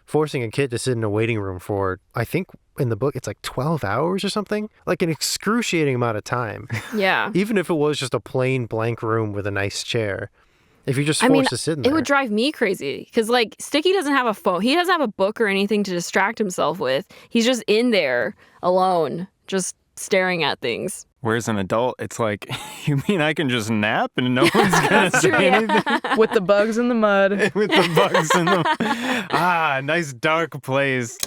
forcing a kid to sit in a waiting room for, I think in the book, it's like 12 hours or something. Like an excruciating amount of time. Yeah. Even if it was just a plain blank room with a nice chair. If you're just forced to sit in there. It would drive me crazy because, like, Sticky doesn't have a phone. He doesn't have a book or anything to distract himself with. He's just in there alone, just staring at things. Whereas an adult, it's like, you mean I can just nap and no one's going to say anything? With the bugs in the mud. With the bugs in the... nice dark place.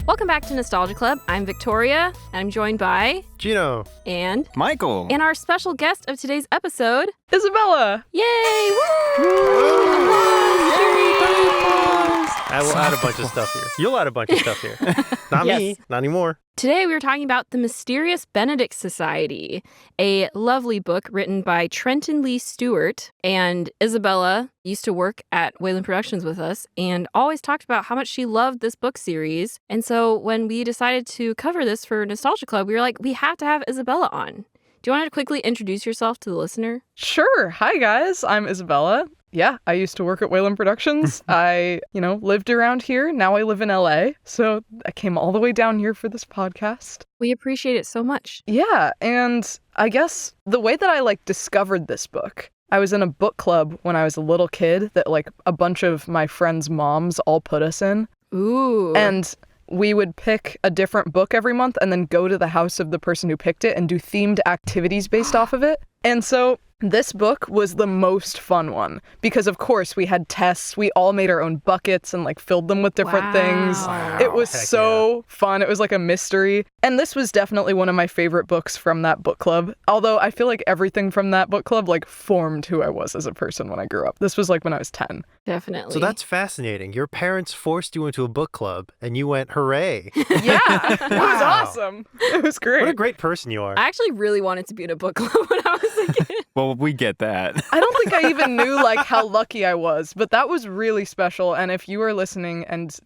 Welcome back to Nostalgia Club. I'm Victoria, and I'm joined by... Jino. And... Michael. And our special guest of today's episode... Isabella. Yay! Woo! I will add a bunch of stuff here. You'll add a bunch of stuff here. Not me. Not anymore. Today we were talking about the Mysterious Benedict Society, a lovely book written by Trenton Lee Stewart. And Isabella used to work at Wayland Productions with us and always talked about how much she loved this book series. And so when we decided to cover this for Nostalgia Club, we were like, we have to have Isabella on. Do you want to quickly introduce yourself to the listener? Sure. Hi, guys. I'm Isabella. Yeah, I used to work at Wayland Productions. I, lived around here. Now I live in LA. So I came all the way down here for this podcast. We appreciate it so much. Yeah, and I guess the way that I, discovered this book, I was in a book club when I was a little kid that, a bunch of my friends' moms all put us in. Ooh. And we would pick a different book every month and then go to the house of the person who picked it and do themed activities based off of it. And so this book was the most fun one because, of course, we had tests. We all made our own buckets and filled them with different things. Wow. It was Heck so fun. It was like a mystery. And this was definitely one of my favorite books from that book club. Although I feel like everything from that book club formed who I was as a person when I grew up. This was when I was 10. Definitely. So that's fascinating. Your parents forced you into a book club and you went, hooray. Yeah, it was awesome. It was great. What a great person you are. I actually really wanted to be in a book club when I was a kid. Well, we get that. I don't think I even knew how lucky I was, but that was really special. And if you are listening and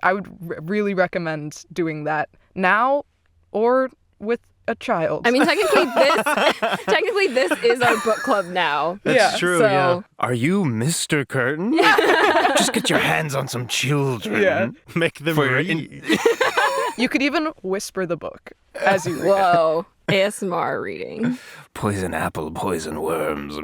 I would really recommend doing that now or with a child. I mean, technically this is our book club now. That's true, so... yeah. Are you Mr. Curtin? Just get your hands on some children. Yeah. Make them read. You could even whisper the book as you read Whoa. ASMR reading. Poison apple, poison worms.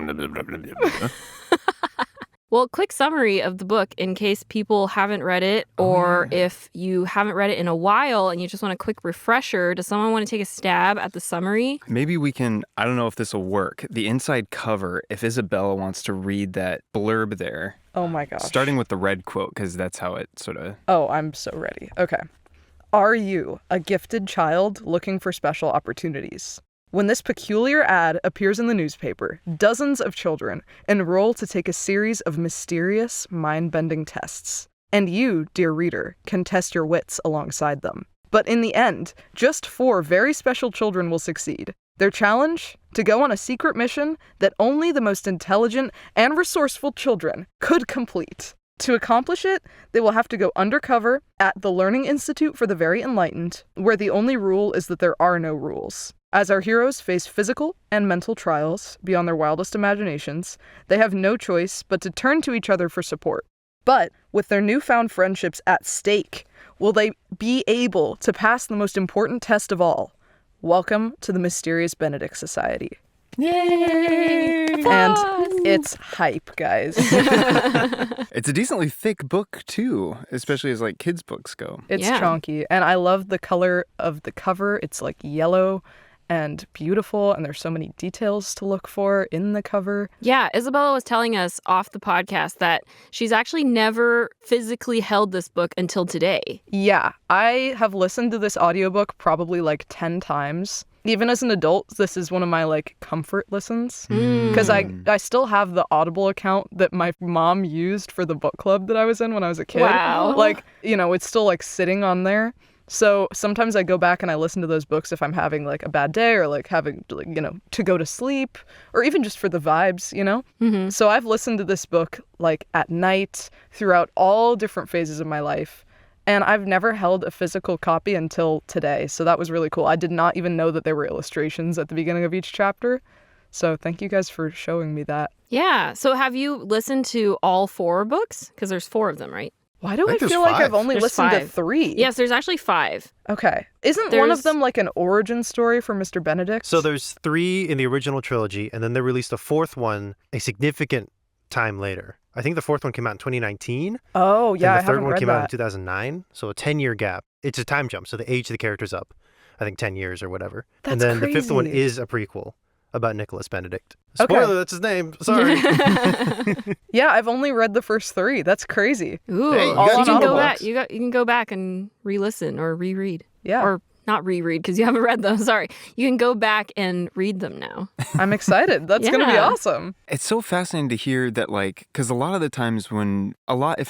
Well, quick summary of the book in case people haven't read it or if you haven't read it in a while and you just want a quick refresher. Does someone want to take a stab at the summary? Maybe we can, I don't know if this will work, the inside cover, if Isabella wants to read that blurb there. Oh my gosh. Starting with the red quote, because that's how it sort of... Oh, I'm so ready. Okay. Are you a gifted child looking for special opportunities? When this peculiar ad appears in the newspaper, dozens of children enroll to take a series of mysterious, mind-bending tests. And you, dear reader, can test your wits alongside them. But in the end, just 4 very special children will succeed. Their challenge? To go on a secret mission that only the most intelligent and resourceful children could complete. To accomplish it, they will have to go undercover at the Learning Institute for the Very Enlightened, where the only rule is that there are no rules. As our heroes face physical and mental trials beyond their wildest imaginations, they have no choice but to turn to each other for support. But with their newfound friendships at stake, will they be able to pass the most important test of all? Welcome to the Mysterious Benedict Society. Yay! And it's hype, guys. It's a decently thick book, too, especially as kids' books go. It's chunky, and I love the color of the cover. It's yellow and beautiful, and there's so many details to look for in the cover. Yeah, Isabella was telling us off the podcast that she's actually never physically held this book until today. Yeah, I have listened to this audiobook probably 10 times. Even as an adult, this is one of my comfort listens. Because I still have the Audible account that my mom used for the book club that I was in when I was a kid. Wow. It's still sitting on there. So sometimes I go back and I listen to those books if I'm having a bad day or having to go to sleep or even just for the vibes, Mm-hmm. So I've listened to this book at night throughout all different phases of my life. And I've never held a physical copy until today, so that was really cool. I did not even know that there were illustrations at the beginning of each chapter. So thank you guys for showing me that. Yeah. So have you listened to all 4 books? Because there's 4 of them, right? Why do I think feel there's like I've 5. only There's listened to 5. 3? Yes, there's actually 5. Okay. Isn't one of There's- them like an origin story for Mr. Benedict? So there's 3 in the original trilogy, and then they released a 4th one a significant time later. I think the 4th one came out in 2019. Oh, yeah, I And the 3rd haven't one read came out in that. 2009, so a 10-year gap. It's a time jump, so they age the characters up, I think 10 years or whatever. And That's then the 5th one crazy. is a prequel about Nicholas Benedict. Okay. Spoiler, that's his name. Sorry. Yeah, I've only read the first 3. That's crazy. Ooh. Hey, you got you can go audiobooks. back. You can go back and re-listen or reread. Yeah, Or not reread because you haven't read them. Sorry. You can go back and read them now. I'm excited. That's going to be Yeah. awesome. It's so fascinating to hear that, like, because a lot of the times if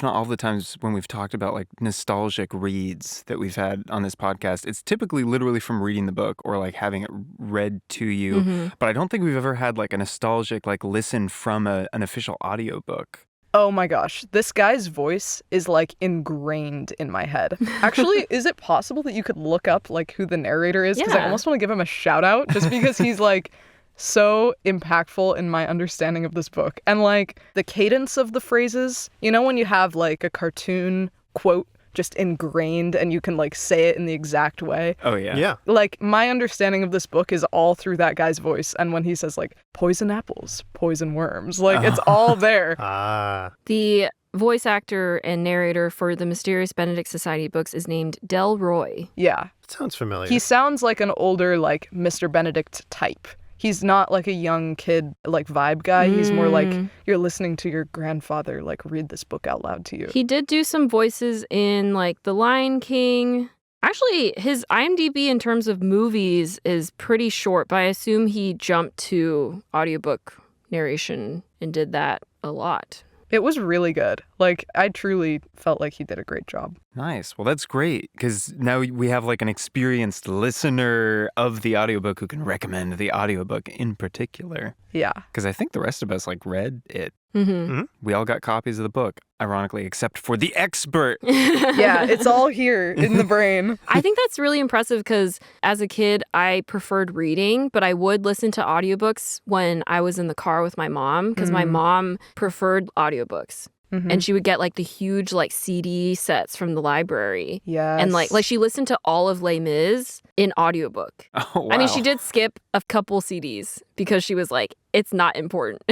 not all the times when we've talked about like nostalgic reads that we've had on this podcast, it's typically literally from reading the book or like having it read to you. Mm-hmm. But I don't think we've ever had like a nostalgic like listen from an official audiobook. Oh my gosh, this guy's voice is like ingrained in my head. Actually, is it possible that you could look up like who the narrator is? Because I Yeah. almost want to give him a shout out just because he's like so impactful in my understanding of this book. And like the cadence of the phrases, you know, when you have like a cartoon quote just ingrained and you can like say it in the exact way. Oh yeah. Yeah. Like my understanding of this book is all through that guy's voice. And when he says like poison apples, poison worms, like it's all there. Ah. The voice actor and narrator for the Mysterious Benedict Society books is named Del Roy. Yeah. Sounds familiar. He sounds like an older, like, Mr. Benedict type. He's not like a young kid, like, vibe guy. He's more like you're listening to your grandfather, like, read this book out loud to you. He did do some voices in like The Lion King. Actually, his IMDb in terms of movies is pretty short, but I assume he jumped to audiobook narration and did that a lot. It was really good. Like, I truly felt like he did a great job. Nice. Well, that's great because now we have like an experienced listener of the audiobook who can recommend the audiobook in particular. Yeah. Because I think the rest of us like read it. Mm-hmm. We all got copies of the book, ironically, except for the expert. Yeah, it's all here in the brain. I think that's really impressive because as a kid, I preferred reading, but I would listen to audiobooks when I was in the car with my mom because my mom preferred audiobooks. And she would get like the huge like CD sets from the library. Yes. And like she listened to all of Les Mis in audiobook. Oh, wow. I mean, she did skip a couple CDs because she was like, it's not important.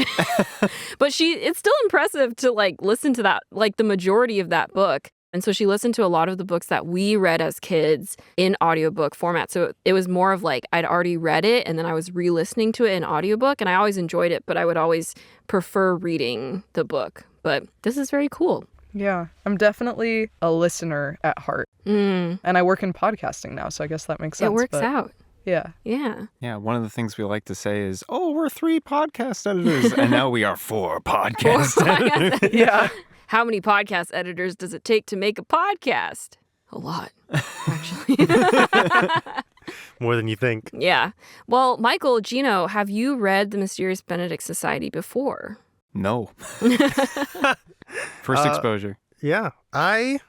But it's still impressive to like listen to that, like the majority of that book. And so she listened to a lot of the books that we read as kids in audiobook format. So it was more of like I'd already read it and then I was re-listening to it in audiobook and I always enjoyed it, but I would always prefer reading the book. But this is very cool. Yeah. I'm definitely a listener at heart. Mm, And I work in podcasting now, so I guess that makes sense. it works but out. Yeah. Yeah. Yeah, one of the things we like to say is, oh, we're 3 podcast editors. And now we are 4 podcast editors. Yeah. How many podcast editors does it take to make a podcast? A lot, actually. More than you think. Yeah. Well, Michael, Jino, have you read the Mysterious Benedict Society before? No. First exposure. Yeah. I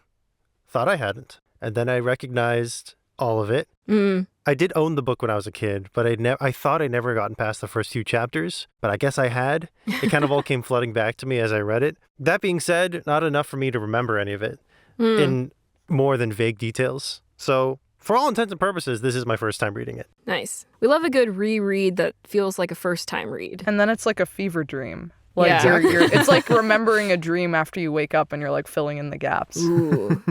thought I hadn't. And then I recognized all of it. Mm. I did own the book when I was a kid, but I thought I'd never gotten past the first few chapters, but I guess I had. It kind of all came flooding back to me as I read it. That being said, not enough for me to remember any of it in more than vague details. So for all intents and purposes, this is my first time reading it. Nice. We love a good reread that feels like a first-time read. And then it's like a fever dream. Like Yeah. it's like remembering a dream after you wake up and you're like filling in the gaps. Ooh.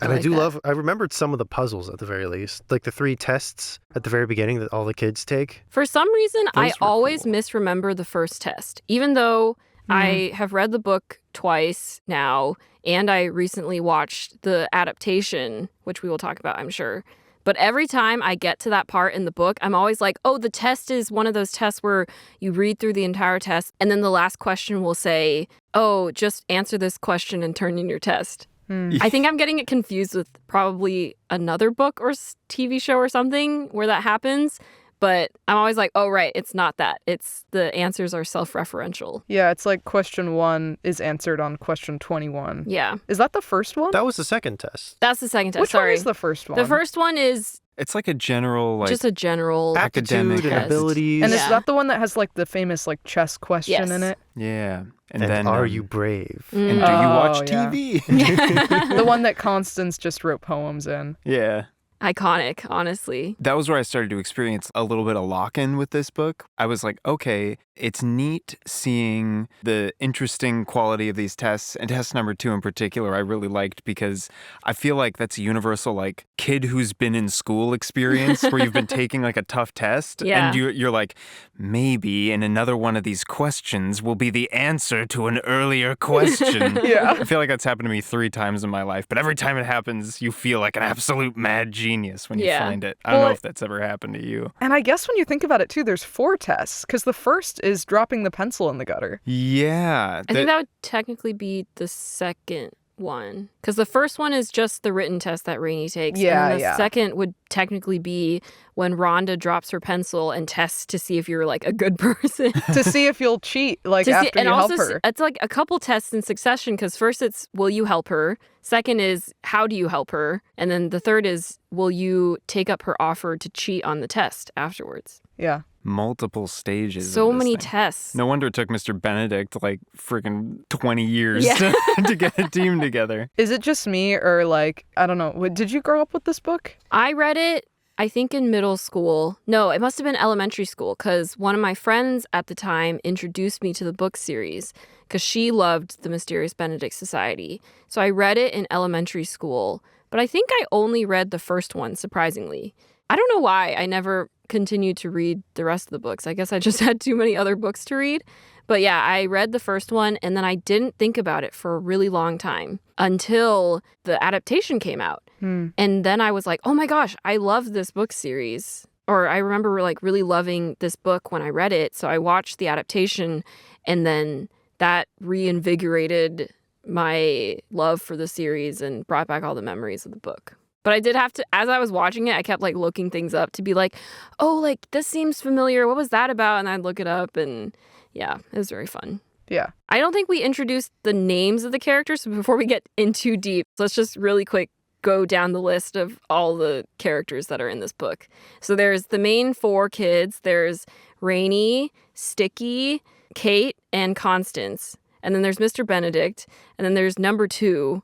And I I like do that. I remembered some of the puzzles at the very least, like the 3 tests at the very beginning that all the kids take. For some reason, I Those were always cool. misremember the first test, even though I have read the book twice now, and I recently watched the adaptation, which we will talk about, I'm sure. But every time I get to that part in the book, I'm always like, oh, the test is one of those tests where you read through the entire test, and then the last question will say, oh, just answer this question and turn in your test. I think I'm getting it confused with probably another book or TV show or something where that happens. but I'm always like, oh, right, it's not that. It's the answers are self-referential. Yeah, it's like question 1 is answered on question 21. Yeah. Is that the first one? That was the second test. That's the second test. Which Sorry. one is the first one? The first one is It's like a general, like, just a general academic Aptitude and test. abilities. And is Yeah. that the one that has like the famous like chess question Yes. in it? yeah. And And then, are you brave? And do you Oh, watch yeah. TV? The one that Constance just wrote poems in. yeah. iconic, honestly. That was where I started to experience a little bit of lock-in with this book. I was like, okay, it's neat seeing the interesting quality of these tests. And test number 2 in particular, I really liked because I feel like that's a universal, like, kid who's been in school experience where you've been taking like a tough test. Yeah. And you're like, maybe in another one of these questions will be the answer to an earlier question. Yeah. I feel like that's happened to me 3 times in my life, but every time it happens, you feel like an absolute mad genius when you Yeah. find it. I don't know Well, if that's ever happened to you. And I guess when you think about it too, there's 4 tests because the first is dropping the pencil in the gutter. Yeah. I think that would technically be the second one. Because the first one is just the written test that Rainey takes. Yeah, and the yeah. second would technically be when Rhonda drops her pencil and tests to see if you're like a good person. To see if you'll cheat like after and you also help her. it's like a couple tests in succession because first it's will you help her? Second is how do you help her? And then the third is will you take up her offer to cheat on the test afterwards? Yeah. multiple stages. So of this many thing. tests. No wonder it took Mr. Benedict like freaking 20 years Yeah. to get a team together. Is it just me or like, I don't know, did you grow up with this book? I read it, I think in middle school. No, it must have been elementary school because one of my friends at the time introduced me to the book series because she loved the Mysterious Benedict Society. So I read it in elementary school, but I think I only read the first one, surprisingly. I don't know why I never continued to read the rest of the books. I guess I just had too many other books to read. But yeah, I read the first one and then I didn't think about it for a really long time until the adaptation came out. And then I was like, oh my gosh, I love this book series. Or I remember like really loving this book when I read it. So I watched the adaptation and then that reinvigorated my love for the series and brought back all the memories of the book. But I did have to, as I was watching it, I kept like looking things up to be like, oh, like this seems familiar. What was that about? And I'd look it up and yeah, it was very fun. Yeah. I don't think we introduced the names of the characters. So before we get in too deep, let's just really quick go down the list of all the characters that are in this book. So there's the main 4 kids. There's Rainey, Sticky, Kate, and Constance. And then there's Mr. Benedict. And then there's number 2,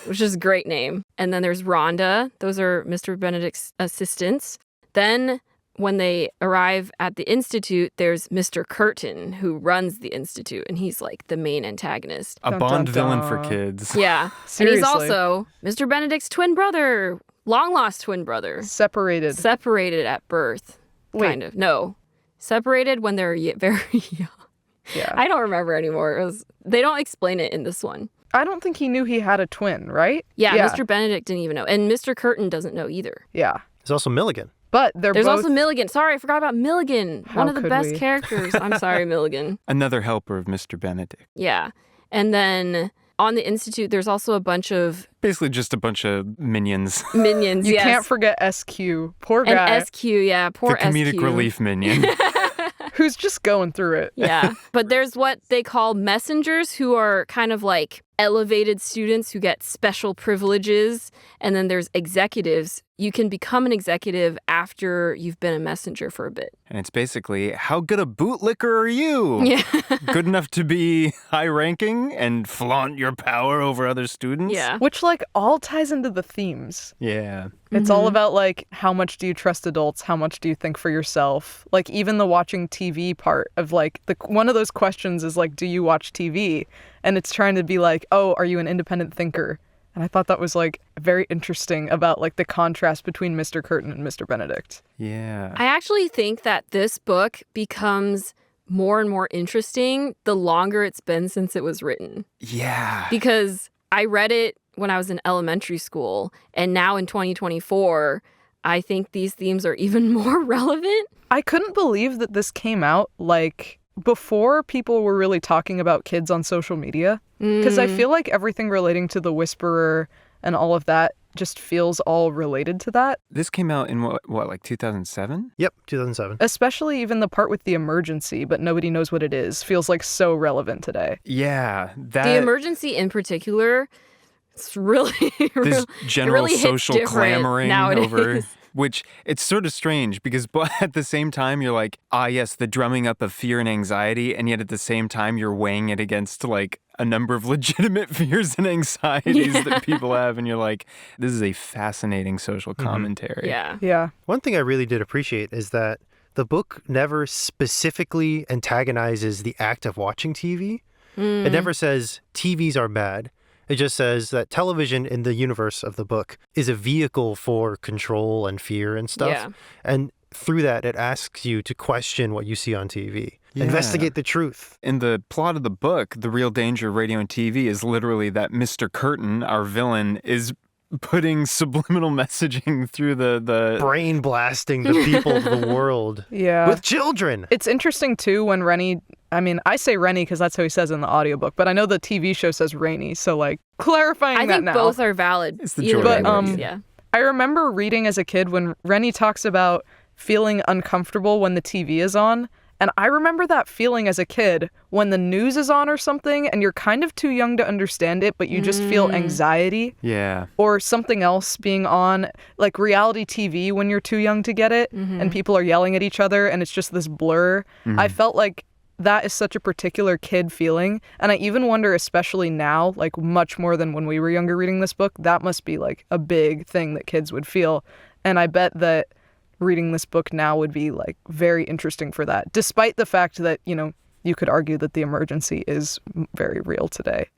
which is a great name. And then there's Rhonda. Those are Mr. Benedict's assistants. Then when they arrive at the Institute, there's Mr. Curtin, who runs the Institute, and he's like the main antagonist. A Dun, Bond dun, villain dun. for kids. Yeah. And Seriously. he's also Mr. Benedict's twin brother, long-lost twin brother. Separated. Separated at birth, Wait. kind of. No. Separated when they're very young. Yeah. I don't remember anymore. They don't explain it in this one. I don't think he knew he had a twin, right? Yeah, Mr. Benedict didn't even know. And Mr. Curtin doesn't know either. Yeah. There's also Milligan. But they're There's both... also Milligan. Sorry, I forgot about Milligan. How One of the could best we? characters. I'm sorry, Milligan. Another helper of Mr. Benedict. Yeah. And then on the Institute, there's also a bunch of Basically just a bunch of minions. minions. You yes. can't forget SQ. Poor And guy. SQ, yeah. Poor the comedic SQ. relief minion. Who's just going through it. Yeah. But there's what they call messengers who are kind of like elevated students who get special privileges. And then there's executives. You can become an executive after you've been a messenger for a bit. And it's basically, how good a bootlicker are you? Yeah. Good enough to be high ranking and flaunt your power over other students? Yeah. Which like all ties into the themes. Yeah. It's all about like how much do you trust adults? How much do you think for yourself? Like even the watching TV part of like one of those questions is like, do you watch TV? And it's trying to be like, oh, are you an independent thinker? And I thought that was like very interesting about like the contrast between Mr. Curtin and Mr. Benedict. Yeah. I actually think that this book becomes more and more interesting the longer it's been since it was written. Yeah. Because I read it when I was in elementary school, and now in 2024, I think these themes are even more relevant. I couldn't believe that this came out like before people were really talking about kids on social media. Because I feel like everything relating to the Whisperer and all of that just feels all related to that. This came out in what like 2007? Yep, 2007. Especially even the part with the emergency, but nobody knows what it is, feels like so relevant today. Yeah, The emergency in particular, it's really, this general really hits social different clamoring nowadays. over, which it's sort of strange because at the same time you're like, yes, the drumming up of fear and anxiety, and yet at the same time you're weighing it against like a number of legitimate fears and anxieties that people have, and you're like, this is a fascinating social commentary. Yeah. One thing I really did appreciate is that the book never specifically antagonizes the act of watching TV. It never says TVs are bad. It just says that television in the universe of the book is a vehicle for control and fear and stuff. Yeah. And through that, it asks you to question what you see on TV. Yeah. Investigate the truth. In the plot of the book, the real danger of radio and TV is literally that Mr. Curtin, our villain, is putting subliminal messaging through the Brain blasting the people of the world. Yeah. With children. It's interesting, too, when Rennie... I mean, I say Rennie because that's how he says in the audiobook, but I know the TV show says Rainey, so, like, clarifying I that think now. both are valid. It's the either Jordan way But, works, yeah. I remember reading as a kid when Rennie talks about feeling uncomfortable when the TV is on, and I remember that feeling as a kid when the news is on or something, and you're kind of too young to understand it, but you just feel anxiety. Yeah. Or something else being on, like reality TV when you're too young to get it, and people are yelling at each other, and it's just this blur. I felt like that is such a particular kid feeling, and I even wonder, especially now, like much more than when we were younger reading this book, that must be like a big thing that kids would feel. And I bet that reading this book now would be like very interesting for that, despite the fact that, you know, you could argue that the emergency is very real today.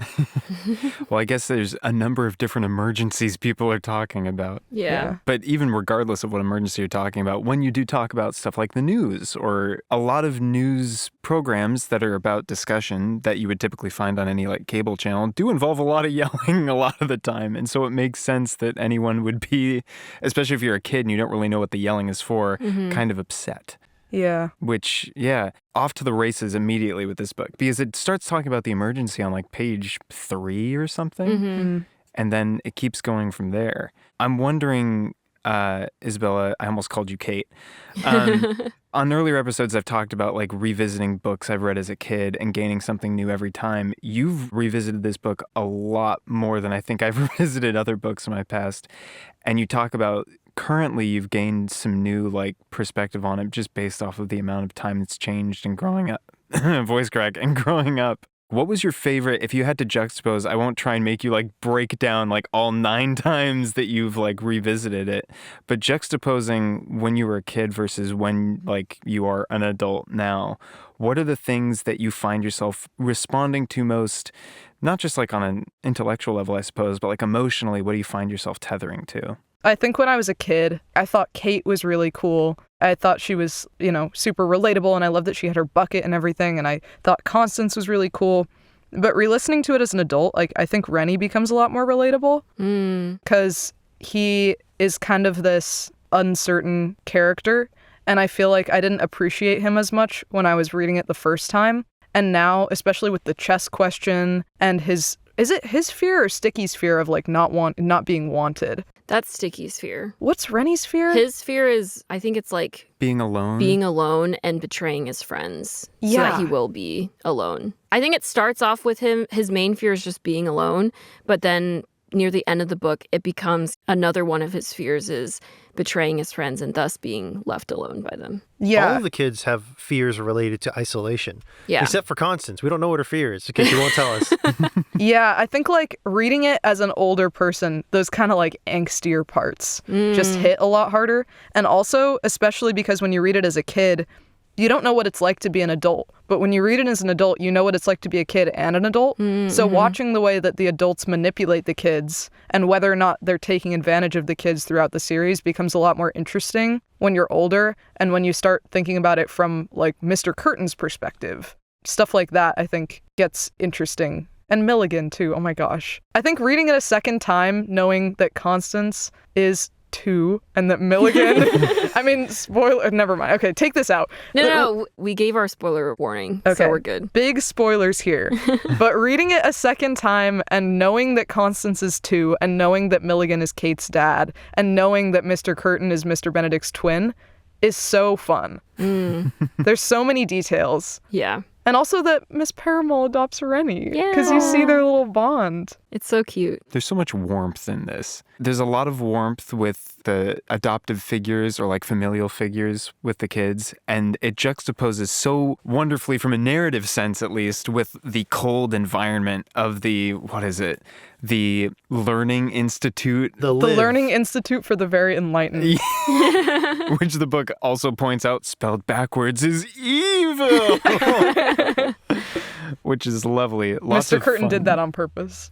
Well, I guess there's a number of different emergencies people are talking about. Yeah. But even regardless of what emergency you're talking about, when you do talk about stuff like the news or a lot of news programs that are about discussion that you would typically find on any like cable channel do involve a lot of yelling a lot of the time. And so it makes sense that anyone would be, especially if you're a kid and you don't really know what the yelling is for, kind of upset. Yeah. Which, yeah, off to the races immediately with this book because it starts talking about the emergency on like page 3 or something. And then it keeps going from there. I'm wondering, Isabella, I almost called you Kate. On earlier episodes, I've talked about like revisiting books I've read as a kid and gaining something new every time. You've revisited this book a lot more than I think I've revisited other books in my past. And you talk about currently you've gained some new like perspective on it just based off of the amount of time that's changed and growing up. Voice crack and growing up. What was your favorite, if you had to juxtapose, I won't try and make you like break down like all 9 times that you've like revisited it, but juxtaposing when you were a kid versus when like you are an adult now, what are the things that you find yourself responding to most, not just like on an intellectual level, I suppose, but like emotionally, what do you find yourself tethering to? I think when I was a kid, I thought Kate was really cool. I thought she was, you know, super relatable, and I loved that she had her bucket and everything, and I thought Constance was really cool. But re-listening to it as an adult, like, I think Rennie becomes a lot more relatable because he is kind of this uncertain character, and I feel like I didn't appreciate him as much when I was reading it the first time. And now, especially with the chess question and is it his fear or Sticky's fear of like not being wanted? That's Sticky's fear. What's Rennie's fear? His fear is, I think it's like being alone and betraying his friends so Yeah. that he will be alone. I think it starts off with him, his main fear is just being alone, but then near the end of the book, it becomes another one of his fears is betraying his friends and thus being left alone by them. Yeah. All of the kids have fears related to isolation. Yeah. Except for Constance. We don't know what her fear is because she won't tell us. Yeah, I think like reading it as an older person, those kind of like angstier parts just hit a lot harder. And also, especially because when you read it as a kid, you don't know what it's like to be an adult. But when you read it as an adult, you know what it's like to be a kid and an adult. So watching the way that the adults manipulate the kids and whether or not they're taking advantage of the kids throughout the series becomes a lot more interesting when you're older and when you start thinking about it from like Mr. Curtin's perspective. Stuff like that, I think, gets interesting. And Milligan, too. Oh, my gosh. I think reading it a second time, knowing that Constance is 2 and that Milligan, I mean, spoiler, never mind. Okay, take this out. No, we gave our spoiler warning, Okay. so we're good. Big spoilers here. But reading it a second time and knowing that Constance is 2 and knowing that Milligan is Kate's dad and knowing that Mr. Curtin is Mr. Benedict's twin is so fun. There's so many details. Yeah. And also that Miss Paramore adopts Rennie. Yeah. Because you see their little bond. It's so cute. There's so much warmth in this. There's a lot of warmth with the adoptive figures or like familial figures with the kids. And it juxtaposes so wonderfully from a narrative sense, at least, with the cold environment of the, what is it? The Learning Institute. The Learning Institute for the Very Enlightened. Which the book also points out, spelled backwards, is evil. Which is lovely. Lots Mr. of Curtin fun. did that on purpose.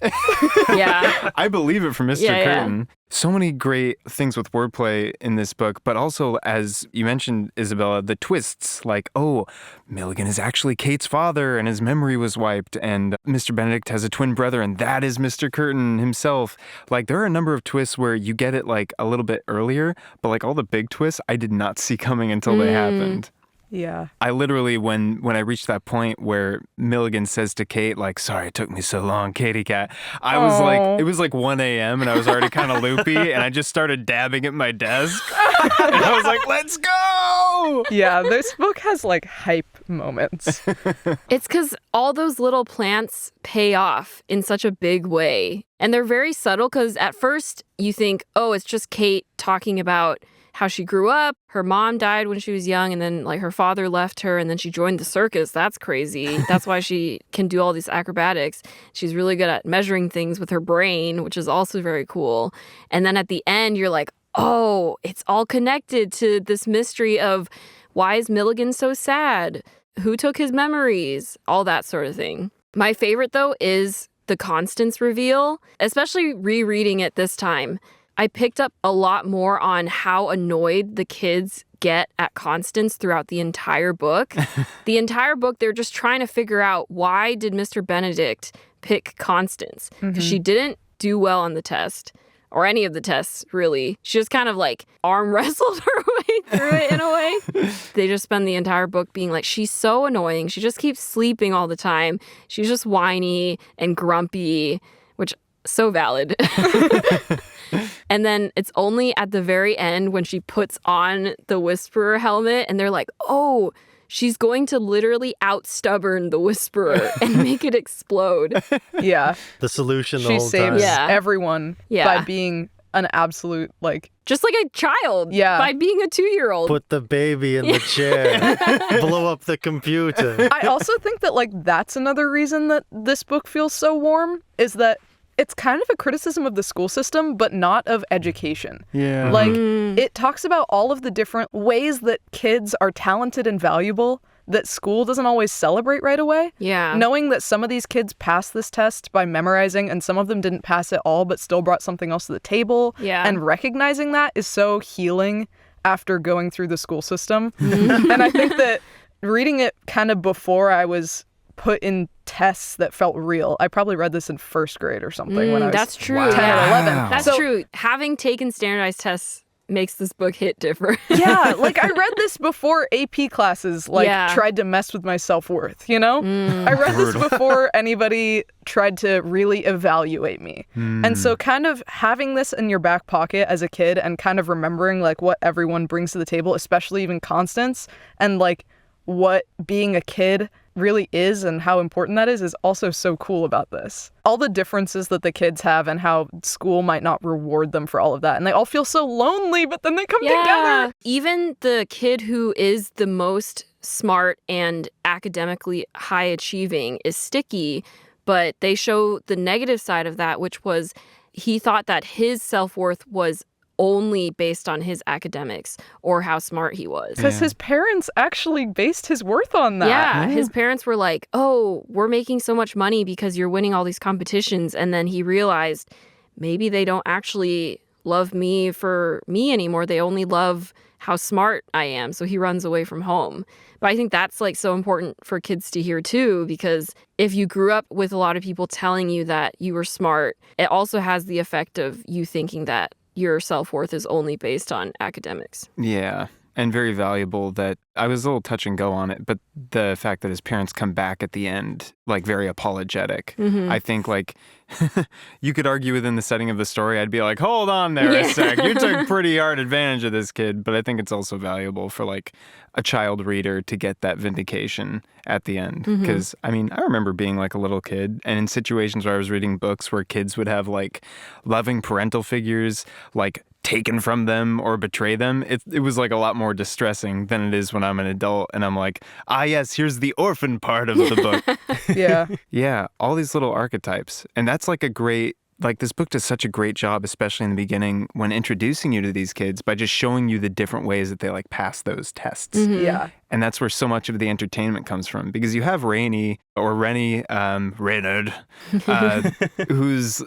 Yeah. I believe it from Mr. Yeah, yeah. Curtin. So many great things with wordplay in this book, but also, as you mentioned, Isabella, the twists like, oh, Milligan is actually Kate's father and his memory was wiped, and Mr. Benedict has a twin brother, and that is Mr. Curtin himself. Like, there are a number of twists where you get it like a little bit earlier, but like all the big twists I did not see coming until they happened. Yeah. I literally, when I reached that point where Milligan says to Kate, like, sorry it took me so long, Katie cat, I was like, it was like 1 a.m. and I was already kind of loopy and I just started dabbing at my desk. And I was like, let's go! Yeah, this book has like hype moments. It's because all those little plants pay off in such a big way. And they're very subtle because at first you think, oh, it's just Kate talking about how she grew up. Her mom died when she was young, and then like her father left her, and then she joined the circus. That's crazy. That's why she can do all these acrobatics. She's really good at measuring things with her brain, which is also very cool. And then at the end, you're like, oh, it's all connected to this mystery of why is Milligan so sad? Who took his memories? All that sort of thing. My favorite, though, is the Constance reveal, especially rereading it this time. I picked up a lot more on how annoyed the kids get at Constance throughout the entire book. The entire book, they're just trying to figure out, why did Mr. Benedict pick Constance? Because she didn't do well on the test, or any of the tests, really. She just kind of like arm wrestled her way through it in a way. They just spend the entire book being like, she's so annoying. She just keeps sleeping all the time. She's just whiny and grumpy, which so valid. And then it's only at the very end when she puts on the Whisperer helmet and they're like, oh, she's going to literally out-stubborn the Whisperer and make it explode. Yeah. The solution the She whole saves time. everyone by being an absolute, like... Just like a child. Yeah. By being a 2-year-old. Put the baby in the chair. Blow up the computer. I also think that, like, that's another reason that this book feels so warm, is that it's kind of a criticism of the school system, but not of education. Yeah. Like, it talks about all of the different ways that kids are talented and valuable that school doesn't always celebrate right away. Yeah. Knowing that some of these kids passed this test by memorizing and some of them didn't pass at all but still brought something else to the table. Yeah. And recognizing that is so healing after going through the school system. And I think that reading it kind of before I was put in tests that felt real. I probably read this in first grade or something when I was that's true. 10 or 11. That's true. Having taken standardized tests makes this book hit different. Yeah, like I read this before AP classes tried to mess with my self-worth, you know? I read this before anybody tried to really evaluate me. And so kind of having this in your back pocket as a kid and kind of remembering like what everyone brings to the table, especially even Constance, and like what being a kid really is and how important that is also so cool about this. All the differences that the kids have and how school might not reward them for all of that. And they all feel so lonely, but then they come together. Even the kid who is the most smart and academically high achieving is Sticky, but they show the negative side of that, which was he thought that his self-worth was only based on his academics or how smart he was. Because his parents actually based his worth on that. Yeah, his parents were like, oh, we're making so much money because you're winning all these competitions. And then he realized maybe they don't actually love me for me anymore. They only love how smart I am. So he runs away from home. But I think that's like so important for kids to hear too, because if you grew up with a lot of people telling you that you were smart, it also has the effect of you thinking that your self-worth is only based on academics. Yeah. And very valuable that I was a little touch and go on it, but the fact that his parents come back at the end, like very apologetic. I think like you could argue within the setting of the story, I'd be like, hold on there a sec. You took pretty hard advantage of this kid. But I think it's also valuable for like a child reader to get that vindication at the end. Because I mean, I remember being like a little kid and in situations where I was reading books where kids would have like loving parental figures, like taken from them or betray them, it was like a lot more distressing than it is when I'm an adult and I'm like, yes, here's the orphan part of the book. Yeah, all these little archetypes. And that's like a great, like this book does such a great job, especially in the beginning when introducing you to these kids by just showing you the different ways that they like pass those tests. Yeah. And that's where so much of the entertainment comes from because you have Rennie, Reynard, who's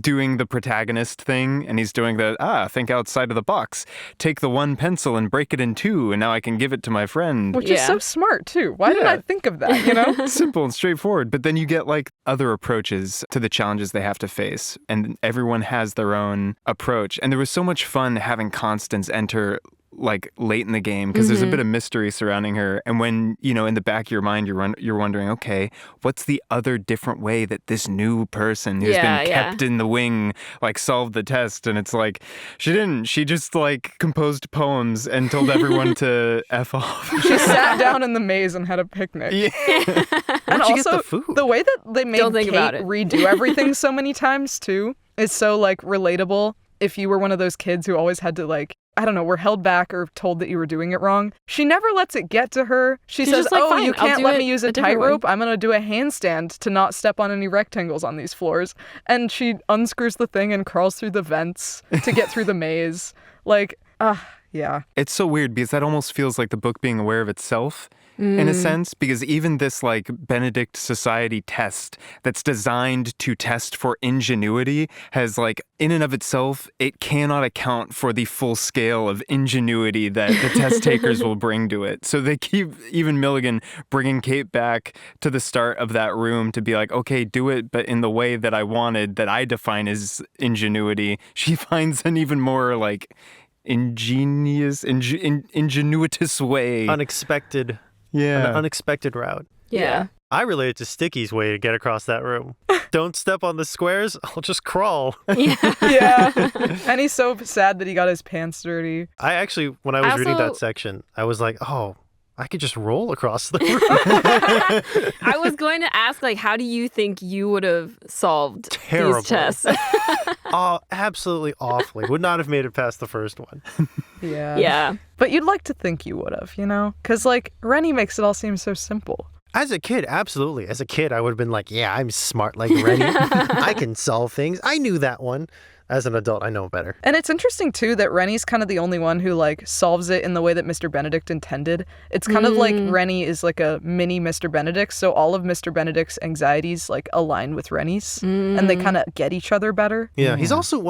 doing the protagonist thing, and he's doing the, think outside of the box. Take the one pencil and break it in two, and now I can give it to my friend. Which is so smart, too. Why didn't I think of that, you know? Simple and straightforward. But then you get, like, other approaches to the challenges they have to face, and everyone has their own approach. And there was so much fun having Constance enter like late in the game because there's a bit of mystery surrounding her, and when in the back of your mind you're wondering, okay, what's the other different way that this new person who's been kept in the wing like solved the test? And it's like she just like composed poems and told everyone to F off. She sat down in the maze and had a picnic. And also, also get the food? The way that they made Kate redo everything so many times too is so like relatable. If you were one of those kids who always had to like, I don't know, were held back or told that you were doing it wrong. She never lets it get to her. She says, just like, fine, you can't let me use a tightrope. way. I'm going to do a handstand to not step on any rectangles on these floors. And she unscrews the thing and crawls through the vents to get through the maze. Like, yeah. It's so weird because that almost feels like the book being aware of itself in a sense, because even this like Benedict Society test that's designed to test for ingenuity has like in and of itself, it cannot account for the full scale of ingenuity that the test takers will bring to it. So they keep even Milligan bringing Kate back to the start of that room to be like, okay, do it, but in the way that I wanted, that I define as ingenuity. She finds an even more like ingenuitous way. Unexpected. Yeah. An unexpected route. Yeah. I related to Sticky's way to get across that room. Don't step on the squares, I'll just crawl. Yeah. And he's so sad that he got his pants dirty. I actually, when I was reading that section, I was like, oh, I could just roll across the room. I was going to ask, like, how do you think you would have solved these tests? Oh, absolutely awfully. Would not have made it past the first one. Yeah. But you'd like to think you would have, Because, like, Rennie makes it all seem so simple. As a kid, absolutely. As a kid, I would have been like, yeah, I'm smart like Rennie. I can solve things. I knew that one. As an adult, I know better. And it's interesting, too, that Rennie's kind of the only one who, like, solves it in the way that Mr. Benedict intended. It's kind of like Rennie is like a mini Mr. Benedict, so all of Mr. Benedict's anxieties, like, align with Rennie's, and they kind of get each other better. Yeah, he's also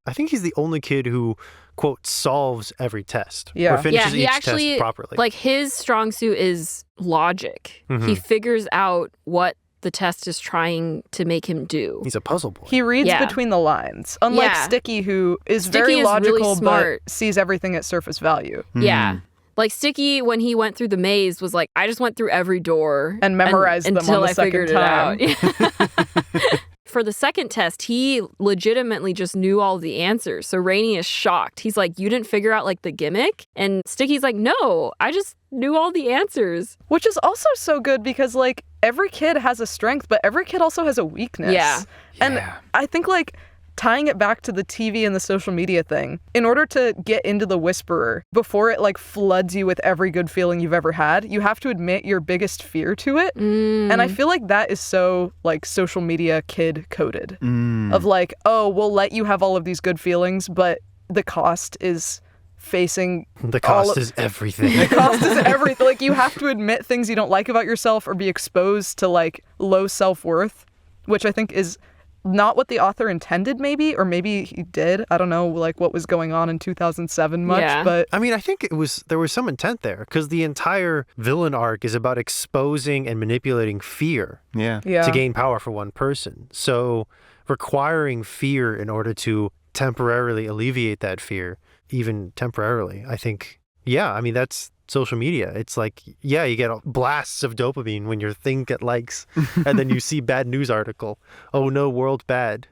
I think he's the only kid who, quote, solves every test. Yeah. Or finishes he each actually, test properly. Like, his strong suit is logic. He figures out what the test is trying to make him do. He's a puzzle boy. He reads between the lines. Unlike Sticky, who is very logical really smart. but sees everything at surface value. Yeah. Like Sticky, when he went through the maze, was like, I just went through every door. And memorized them until on the I second figured time. it out. For the second test, he legitimately just knew all the answers. So Rainey is shocked. He's like, you didn't figure out like the gimmick? And Sticky's like, no, I just knew all the answers. Which is also so good because like every kid has a strength, but every kid also has a weakness. Yeah. And I think like tying it back to the TV and the social media thing, in order to get into the Whisperer, before it like floods you with every good feeling you've ever had, you have to admit your biggest fear to it. And I feel like that is so like social media kid coded of like, oh, we'll let you have all of these good feelings, but the cost is facing the cost is everything. The cost is everything. Like you have to admit things you don't like about yourself or be exposed to like low self-worth, which I think is not what the author intended, maybe, or maybe he did. I don't know, like what was going on in 2007 much, but I mean, I think there was some intent there because the entire villain arc is about exposing and manipulating fear yeah. to gain power for one person. So requiring fear in order to temporarily alleviate that fear, even temporarily. I think, yeah, I mean, that's social media. It's like, yeah, you get blasts of dopamine when your thing get likes, and then you see bad news article. Oh no, world bad.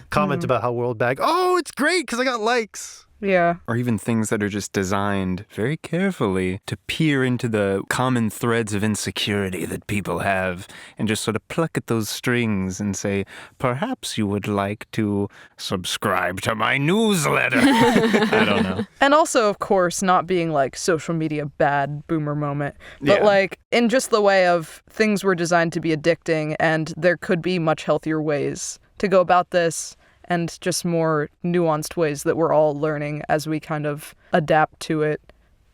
Comment about how world bad. Oh, it's great because I got likes. Yeah. Or even things that are just designed very carefully to peer into the common threads of insecurity that people have and just sort of pluck at those strings and say, perhaps you would like to subscribe to my newsletter. I don't know. And also, of course, not being like social media bad boomer moment, but like in just the way of things were designed to be addicting, and there could be much healthier ways to go about this, and just more nuanced ways that we're all learning as we kind of adapt to it,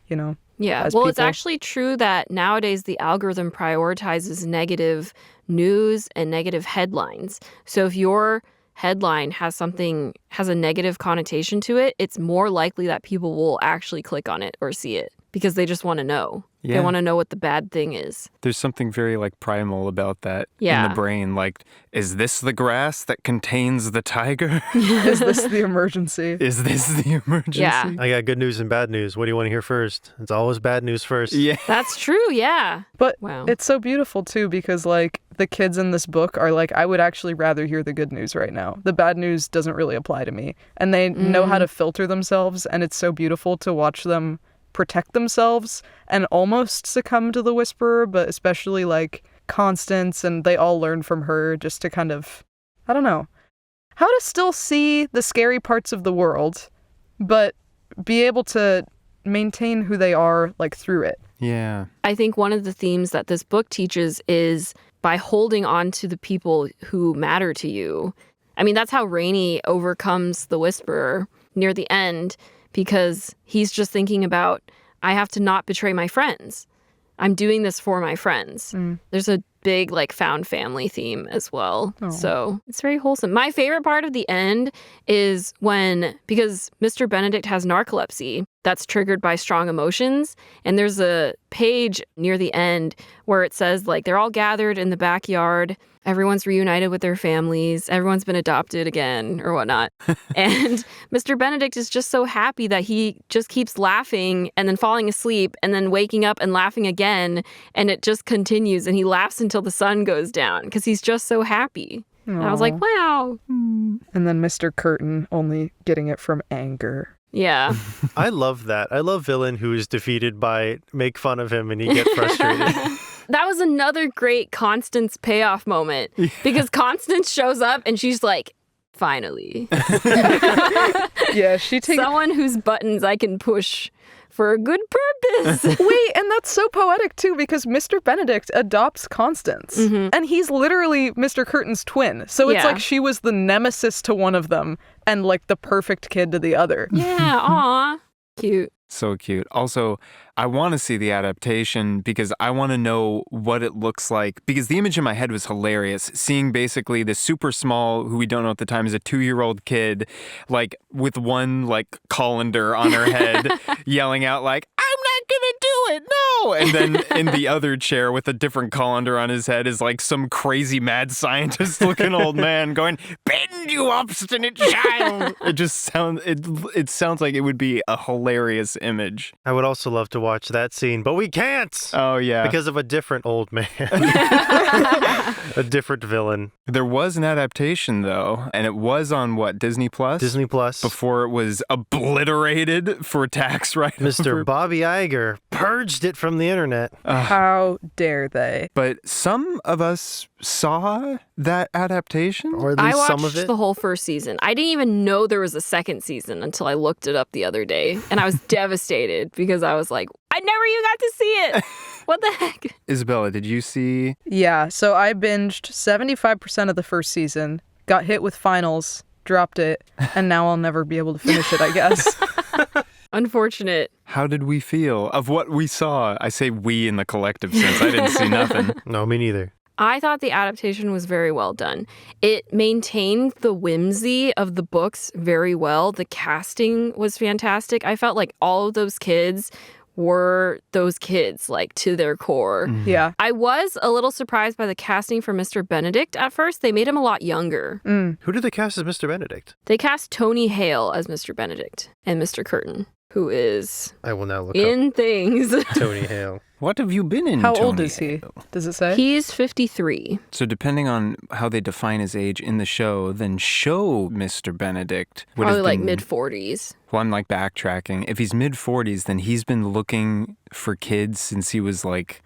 you know? Yeah, as well, it's people. actually true that nowadays the algorithm prioritizes negative news and negative headlines. So if your headline has a negative connotation to it, it's more likely that people will actually click on it or see it because they just want to know. Yeah. They want to know what the bad thing is. There's something very like primal about that in Yeah. the brain. Like, is this the grass that contains the tiger? Is this the emergency? Is this the emergency? Yeah. I got good news and bad news. What do you want to hear first? It's always bad news first. Yeah. That's true, yeah. But Wow. it's so beautiful too, because like the kids in this book are like, I would actually rather hear the good news right now. The bad news doesn't really apply to me. And they know how to filter themselves, and it's so beautiful to watch them protect themselves and almost succumb to the Whisperer, but especially like Constance, and they all learn from her just to kind of, I don't know, how to still see the scary parts of the world, but be able to maintain who they are like through it. Yeah. I think one of the themes that this book teaches is by holding on to the people who matter to you. I mean, that's how Rainey overcomes the Whisperer near the end, because he's just thinking about, I have to not betray my friends. I'm doing this for my friends. There's a big like found family theme as well. Oh. So it's very wholesome. My favorite part of the end is because Mr. Benedict has narcolepsy that's triggered by strong emotions. And there's a page near the end where it says like they're all gathered in the backyard. Everyone's reunited with their families. Everyone's been adopted again or whatnot. And Mr. Benedict is just so happy that he just keeps laughing and then falling asleep and then waking up and laughing again. And it just continues. And he laughs until the sun goes down because he's just so happy. And I was like, wow. And then Mr. Curtin only getting it from anger. Yeah. I love that. I love villain who is defeated by make fun of him and he gets frustrated. That was another great Constance payoff moment because Constance shows up and she's like, finally. Yeah, she takes... Someone whose buttons I can push for a good purpose. Wait, and that's so poetic too, because Mr. Benedict adopts Constance. And he's literally Mr. Curtin's twin. So it's Yeah. like she was the nemesis to one of them and like the perfect kid to the other. Yeah, aw. Cute. So cute. Also, I want to see the adaptation because I want to know what it looks like. Because the image in my head was hilarious. Seeing basically the super small, who we don't know at the time is a 2-year-old kid, like with one like colander on her head, yelling out like, I'm not gonna do it, no! And then in the other chair with a different colander on his head is like some crazy mad scientist looking old man going, bend you obstinate child! It sounds like it would be a hilarious image. I would also love to watch that scene, but we can't Oh yeah. because of a different old man. A different villain. There was an adaptation though, and it was on what, Disney Plus? Disney Plus. Before it was obliterated for tax write-off. Mr. Bobby Iger purged it from the internet. How dare they? But some of us saw that adaptation. Or at I least watched some of it. the whole first season. I didn't even know there was a second season until I looked it up the other day. And I was devastated because I was like, I never even got to see it. What the heck? Isabella, did you see? Yeah, so I binged 75% of the first season, got hit with finals, dropped it, and now I'll never be able to finish it, I guess. Unfortunate. How did we feel of what we saw? I say we in the collective sense. I didn't see nothing. No, me neither. I thought the adaptation was very well done. It maintained the whimsy of the books very well. The casting was fantastic. I felt like all of those kids were those kids, like, to their core. Yeah. I was a little surprised by the casting for Mr. Benedict at first. They made him a lot younger. Who did they cast as Mr. Benedict? They cast Tony Hale as Mr. Benedict and Mr. Curtin, who is I will now look in things. up Tony Hale. What have you been in, How Tony old is he? Hale? Does it say? He's 53. So depending on how they define his age in the show, then show Mr. Benedict would Probably have like been, mid-40s. Well, I'm like backtracking. If he's mid-40s, then he's been looking for kids since he was like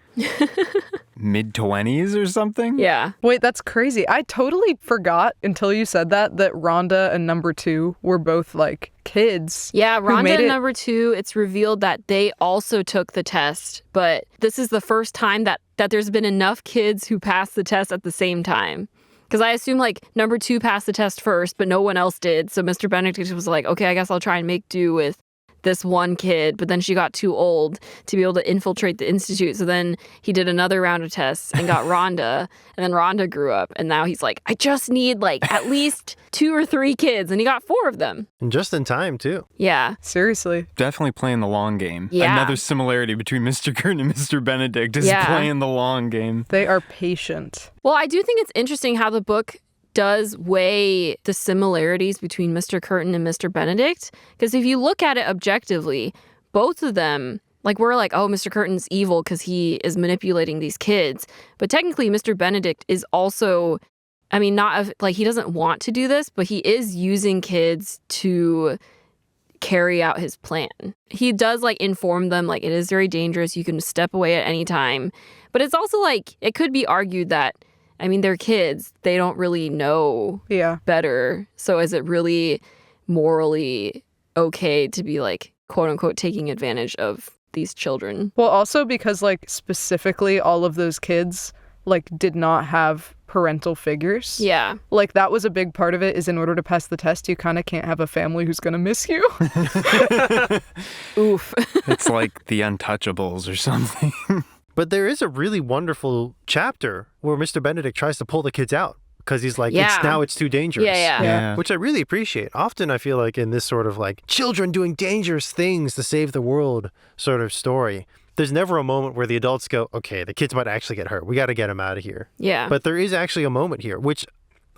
mid-20s or something? Yeah. Wait, that's crazy. I totally forgot until you said that Rhonda and number 2 were both like kids. Yeah, Rhonda made and it- number 2, it's revealed that they also took the test, but this is the first time that there's been enough kids who passed the test at the same time. Because I assume, like, number 2 passed the test first, but no one else did. So Mr. Benedict was like, okay, I guess I'll try and make do with this one kid. But then she got too old to be able to infiltrate the institute. So then he did another round of tests and got Rhonda. And then Rhonda grew up. And now he's like, I just need, like, at least 2 or 3 kids. And he got 4 of them. And just in time, too. Yeah. Seriously. Definitely playing the long game. Yeah. Another similarity between Mr. Curtin and Mr. Benedict is Yeah. playing the long game. They are patient. Well, I do think it's interesting how the book does weigh the similarities between Mr. Curtin and Mr. Benedict. Because if you look at it objectively, both of them, like, we're like, oh, Mr. Curtin's evil because he is manipulating these kids. But technically, Mr. Benedict is also, I mean, like, he doesn't want to do this, but he is using kids to carry out his plan. He does, like, inform them, like, it is very dangerous. You can step away at any time. But it's also, like, it could be argued that, I mean, they're kids. They don't really know Yeah. better. So is it really morally okay to be, like, quote unquote, taking advantage of these children? Well, also because, like, specifically all of those kids, like, did not have parental figures. Yeah. Like, that was a big part of it, is in order to pass the test, you kind of can't have a family who's going to miss you. Oof. It's like the Untouchables or something. But there is a really wonderful chapter where Mr. Benedict tries to pull the kids out because he's like, Yeah. it's too dangerous. Yeah. Which I really appreciate. Often I feel like in this sort of like children doing dangerous things to save the world sort of story, there's never a moment where the adults go, okay, the kids might actually get hurt. We got to get them out of here. Yeah. But there is actually a moment here, which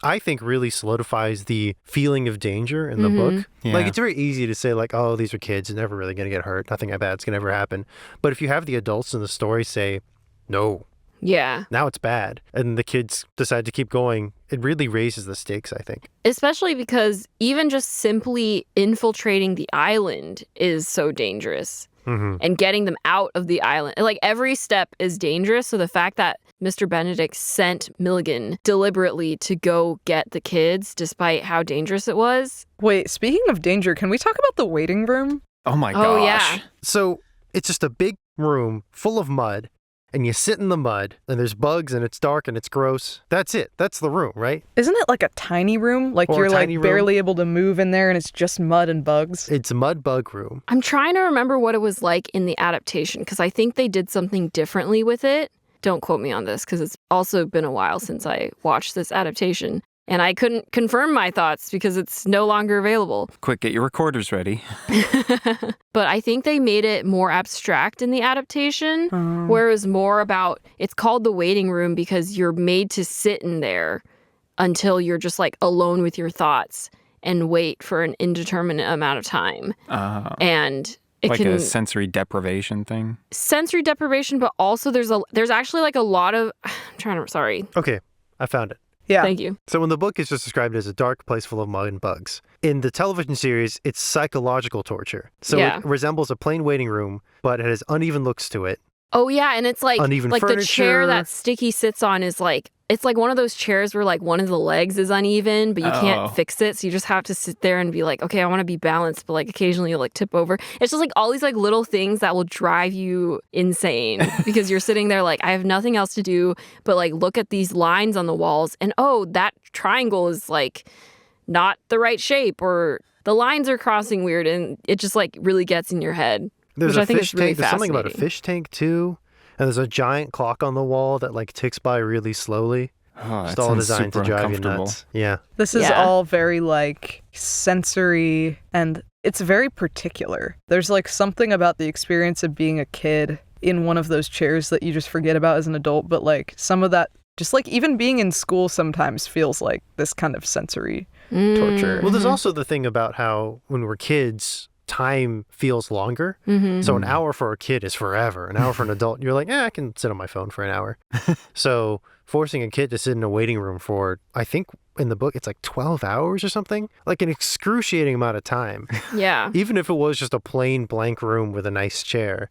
I think really solidifies the feeling of danger in the book. Yeah. Like, it's very easy to say, like, oh, these are kids. They're never really going to get hurt. Nothing bad's going to ever happen. But if you have the adults in the story say, no, Yeah. now it's bad, and the kids decide to keep going, it really raises the stakes, I think. Especially because even just simply infiltrating the island is so dangerous. And getting them out of the island. Like, every step is dangerous. So the fact that Mr. Benedict sent Milligan deliberately to go get the kids, despite how dangerous it was. Wait, speaking of danger, can we talk about the waiting room? Oh my gosh. Oh, yeah. So it's just a big room full of mud, and you sit in the mud, and there's bugs, and it's dark, and it's gross. That's it. That's the room, right? Isn't it like a tiny room? Like, Or a you're like tiny room? barely able to move in there and it's just mud and bugs? It's a mud bug room. I'm trying to remember what it was like in the adaptation, because I think they did something differently with it. Don't quote me on this, because it's also been a while since I watched this adaptation. And I couldn't confirm my thoughts because it's no longer available. Quick, get your recorders ready. But I think they made it more abstract in the adaptation, where it was more about, it's called the waiting room because you're made to sit in there until you're just like alone with your thoughts and wait for an indeterminate amount of time. And it Like can a sensory deprivation thing. sensory deprivation, but also there's actually like a lot of, sorry. Okay, I found it. Yeah. Thank you. So in the book, it's just described as a dark place full of mud and bugs. In the television series, it's psychological torture. So Yeah. it resembles a plain waiting room, but it has uneven looks to it. Oh yeah, and it's like Uneven the chair furniture. that Sticky sits on is like, it's like one of those chairs where like one of the legs is uneven, but you Oh. can't fix it. So you just have to sit there and be like, okay, I want to be balanced, but like occasionally you'll like tip over. It's just like all these like little things that will drive you insane because you're sitting there like, I have nothing else to do but like look at these lines on the walls and oh, that triangle is like not the right shape or the lines are crossing weird, and it just like really gets in your head. There's Which a I think fish is really tank. There's something about a fascinating. fish tank too. And there's a giant clock on the wall that like ticks by really slowly. Oh, It's that all sounds designed to super drive you uncomfortable. nuts. Yeah. This is Yeah. all very, like, sensory and it's very particular. There's like something about the experience of being a kid in one of those chairs that you just forget about as an adult, but like some of that, just like even being in school sometimes feels like this kind of sensory torture. Well, there's also the thing about how when we're kids, time feels longer. So an hour for a kid is forever. An hour for an adult, you're like, I can sit on my phone for an hour. So forcing a kid to sit in a waiting room for, I think in the book, it's like 12 hours or something, like an excruciating amount of time. Yeah. Even if it was just a plain blank room with a nice chair.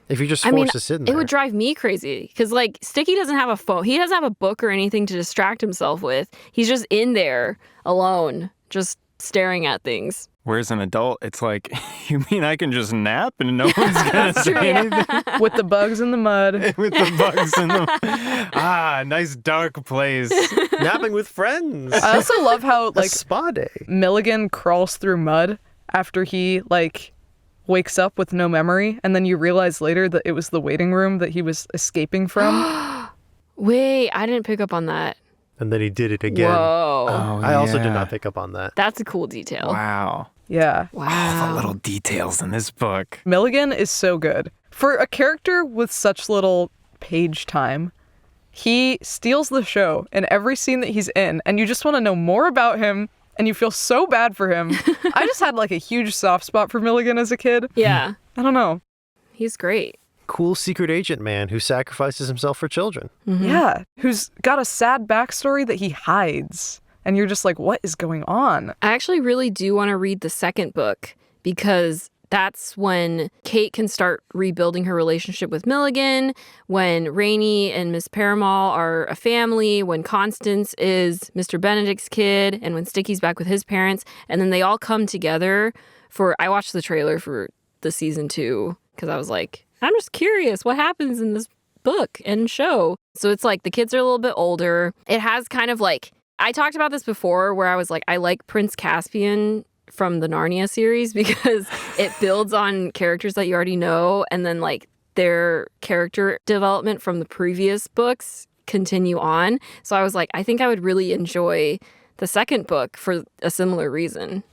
If you're just forced to sit in there. It would drive me crazy because, like, Sticky doesn't have a phone. He doesn't have a book or anything to distract himself with. He's just in there alone, just staring at things. Whereas an adult, it's like, you mean I can just nap and no one's going to say anything? With the bugs in the mud. With the bugs in the... nice dark place. Napping with friends. I also love how, like, a spa day. Milligan crawls through mud after he, like, wakes up with no memory, and then you realize later that it was the waiting room that he was escaping from. Wait, I didn't pick up on that. And then he did it again. Whoa. Oh, I also did yeah. not pick up on that. That's a cool detail. Wow. Yeah. All Wow. the little details in this book. Milligan is so good. For a character with such little page time, he steals the show in every scene that he's in, and you just want to know more about him, and you feel so bad for him. I just had like a huge soft spot for Milligan as a kid. Yeah. I don't know. He's great. Cool secret agent man who sacrifices himself for children. Yeah. Who's got a sad backstory that he hides. And you're just like, what is going on? I actually really do want to read the second book because that's when Kate can start rebuilding her relationship with Milligan, when Rainey and Miss Paramal are a family, when Constance is Mr. Benedict's kid, and when Sticky's back with his parents. And then they all come together I watched the trailer for the season 2 because I was like, I'm just curious what happens in this book and show. So it's like the kids are a little bit older. It has kind of like, I talked about this before where I was like, I like Prince Caspian from the Narnia series because it builds on characters that you already know, and then like their character development from the previous books continue on. So I was like, I think I would really enjoy the second book for a similar reason.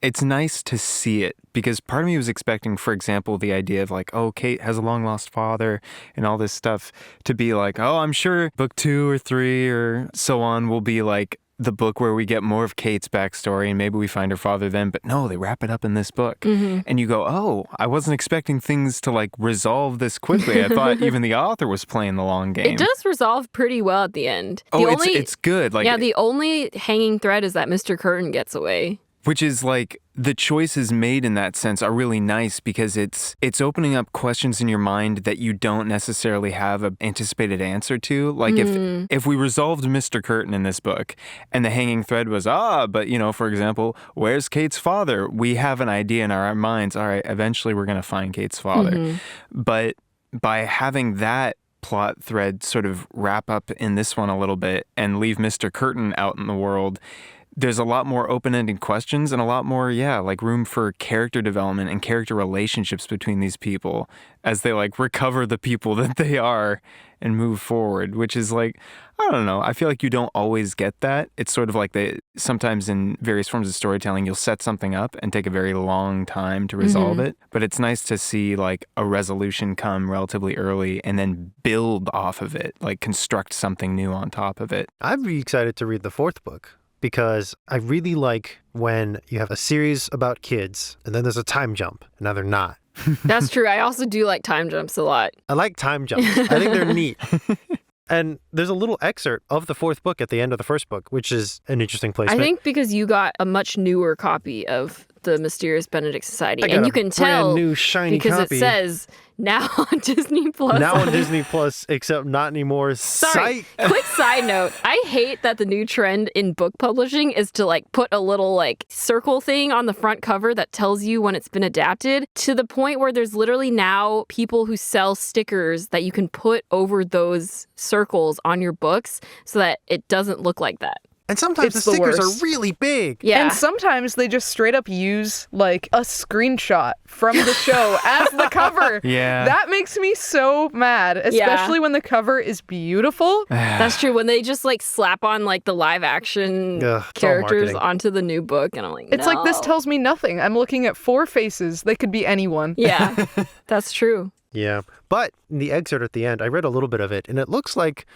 It's nice to see it because part of me was expecting, for example, the idea of like, oh, Kate has a long lost father and all this stuff to be like, oh, I'm sure book 2 or 3 or so on will be like the book where we get more of Kate's backstory and maybe we find her father then. But no, they wrap it up in this book. And you go, oh, I wasn't expecting things to like resolve this quickly. I thought even the author was playing the long game. It does resolve pretty well at the end. It's good. Like, yeah, the only hanging thread is that Mr. Curtin gets away. Which is like the choices made in that sense are really nice because it's opening up questions in your mind that you don't necessarily have an anticipated answer to. Like if we resolved Mr. Curtin in this book and the hanging thread was, but you know, for example, where's Kate's father? We have an idea in our minds. All right, eventually we're going to find Kate's father. But by having that plot thread sort of wrap up in this one a little bit and leave Mr. Curtin out in the world, there's a lot more open-ended questions and a lot more, like room for character development and character relationships between these people as they like recover the people that they are and move forward, which is like, I don't know. I feel like you don't always get that. It's sort of like sometimes in various forms of storytelling, you'll set something up and take a very long time to resolve it. But it's nice to see like a resolution come relatively early and then build off of it, like construct something new on top of it. I'd be excited to read the 4th book because I really like when you have a series about kids and then there's a time jump and now they're not. That's true. I also do like time jumps a lot. I like time jumps. I think they're neat. And there's a little excerpt of the 4th book at the end of the 1st book, which is an interesting placement. I think because you got a much newer copy of the Mysterious Benedict Society. I got And a you can tell brand new shiny because copy. it says now on Disney Plus. Now on Disney Plus, except not anymore. Sorry, quick side note. I hate that the new trend in book publishing is to like put a little like circle thing on the front cover that tells you when it's been adapted, to the point where there's literally now people who sell stickers that you can put over those circles on your books so that it doesn't look like that. And sometimes the It's the stickers worst. are really big. Yeah. And sometimes they just straight up use like a screenshot from the show as the cover. Yeah. That makes me so mad, especially when the cover is beautiful. That's true. When they just like slap on like the live action Ugh, it's all characters marketing. onto the new book, and I'm like, It's like, this no. tells me nothing. I'm looking at 4 faces. They could be anyone. Yeah, that's true. Yeah. But in the excerpt at the end, I read a little bit of it, and it looks like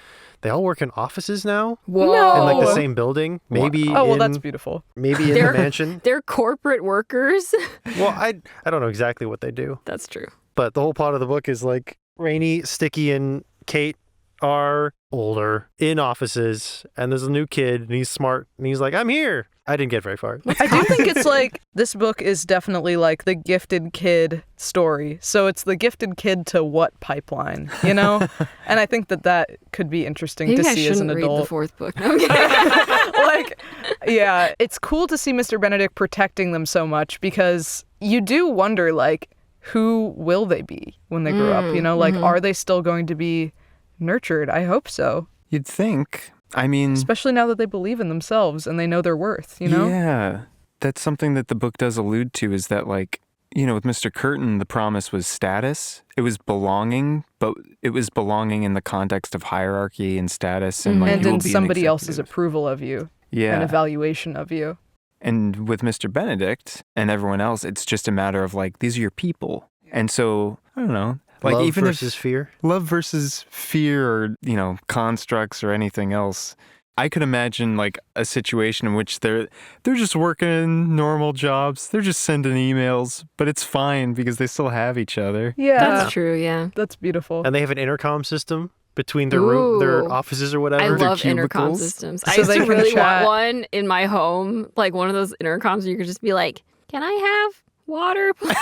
they all work in offices now. Whoa. No. In like the Oh. same building. Maybe Oh, well, in, that's beautiful. maybe in They're- the mansion. They're corporate workers. Well, I don't know exactly what they do. That's true. But the whole plot of the book is like Rainey, Sticky, and Kate are older in offices, and there's a new kid, and he's smart, and he's like, I'm here. I didn't get very far. I do think it's like, this book is definitely like the gifted kid story. So it's the gifted kid to what pipeline, you know? And I think that could be interesting Maybe to I see as an shouldn't read the adult. 4th book. No, I'm kidding. Like, yeah, it's cool to see Mr. Benedict protecting them so much, because you do wonder, like, who will they be when they grow up? You know, like, are they still going to be nurtured? I hope so. You'd think. I mean, Especially now that they believe in themselves and they know their worth, you know? yeah, that's something that the book does allude to, is that, like, you know, with Mr. Curtin, the promise was status. It was belonging, but it was belonging in the context of hierarchy and status, and like And you will in be an somebody else's executive. approval of you and Yeah, evaluation of you. and with Mr. Benedict and everyone else, it's just a matter of like, these are your people, and so I don't know, like Love even versus if fear. love versus fear, or you know, constructs or anything else. I could imagine like a situation in which they're just working normal jobs. They're just sending emails, but it's fine because they still have each other. Yeah. That's true, yeah. That's beautiful. And they have an intercom system between their Ooh. offices or I whatever. love intercom cubicles. systems. So I used they to can really chat. want one in my home, like one of those intercoms where you could just be like, can I have water, please?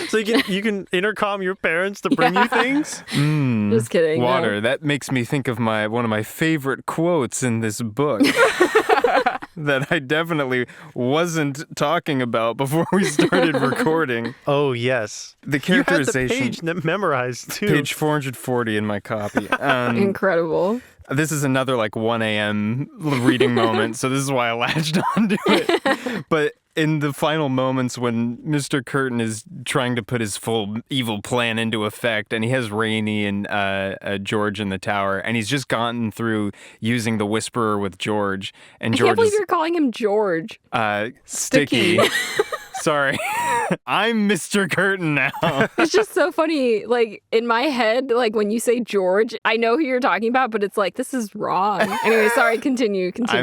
So you can intercom your parents to bring you things? Just kidding. no. Water. That makes me think of one of my favorite quotes in this book that I definitely wasn't talking about before we started recording. Oh, yes. The You had the characterization. page memorized, too. Page 440 in my copy. Incredible. This is another like 1 a.m. reading moment, so this is why I latched onto it. But in the final moments when Mr. Curtin is trying to put his full evil plan into effect, and he has Rainey and George in the tower, and he's just gotten through using the Whisperer with George, and I George can't believe is you're calling him George. Sticky. Sorry. I'm Mr. Curtin now. It's just so funny. Like, in my head, like, when you say George, I know who you're talking about, but it's like, this is wrong. Anyway, sorry, continue. I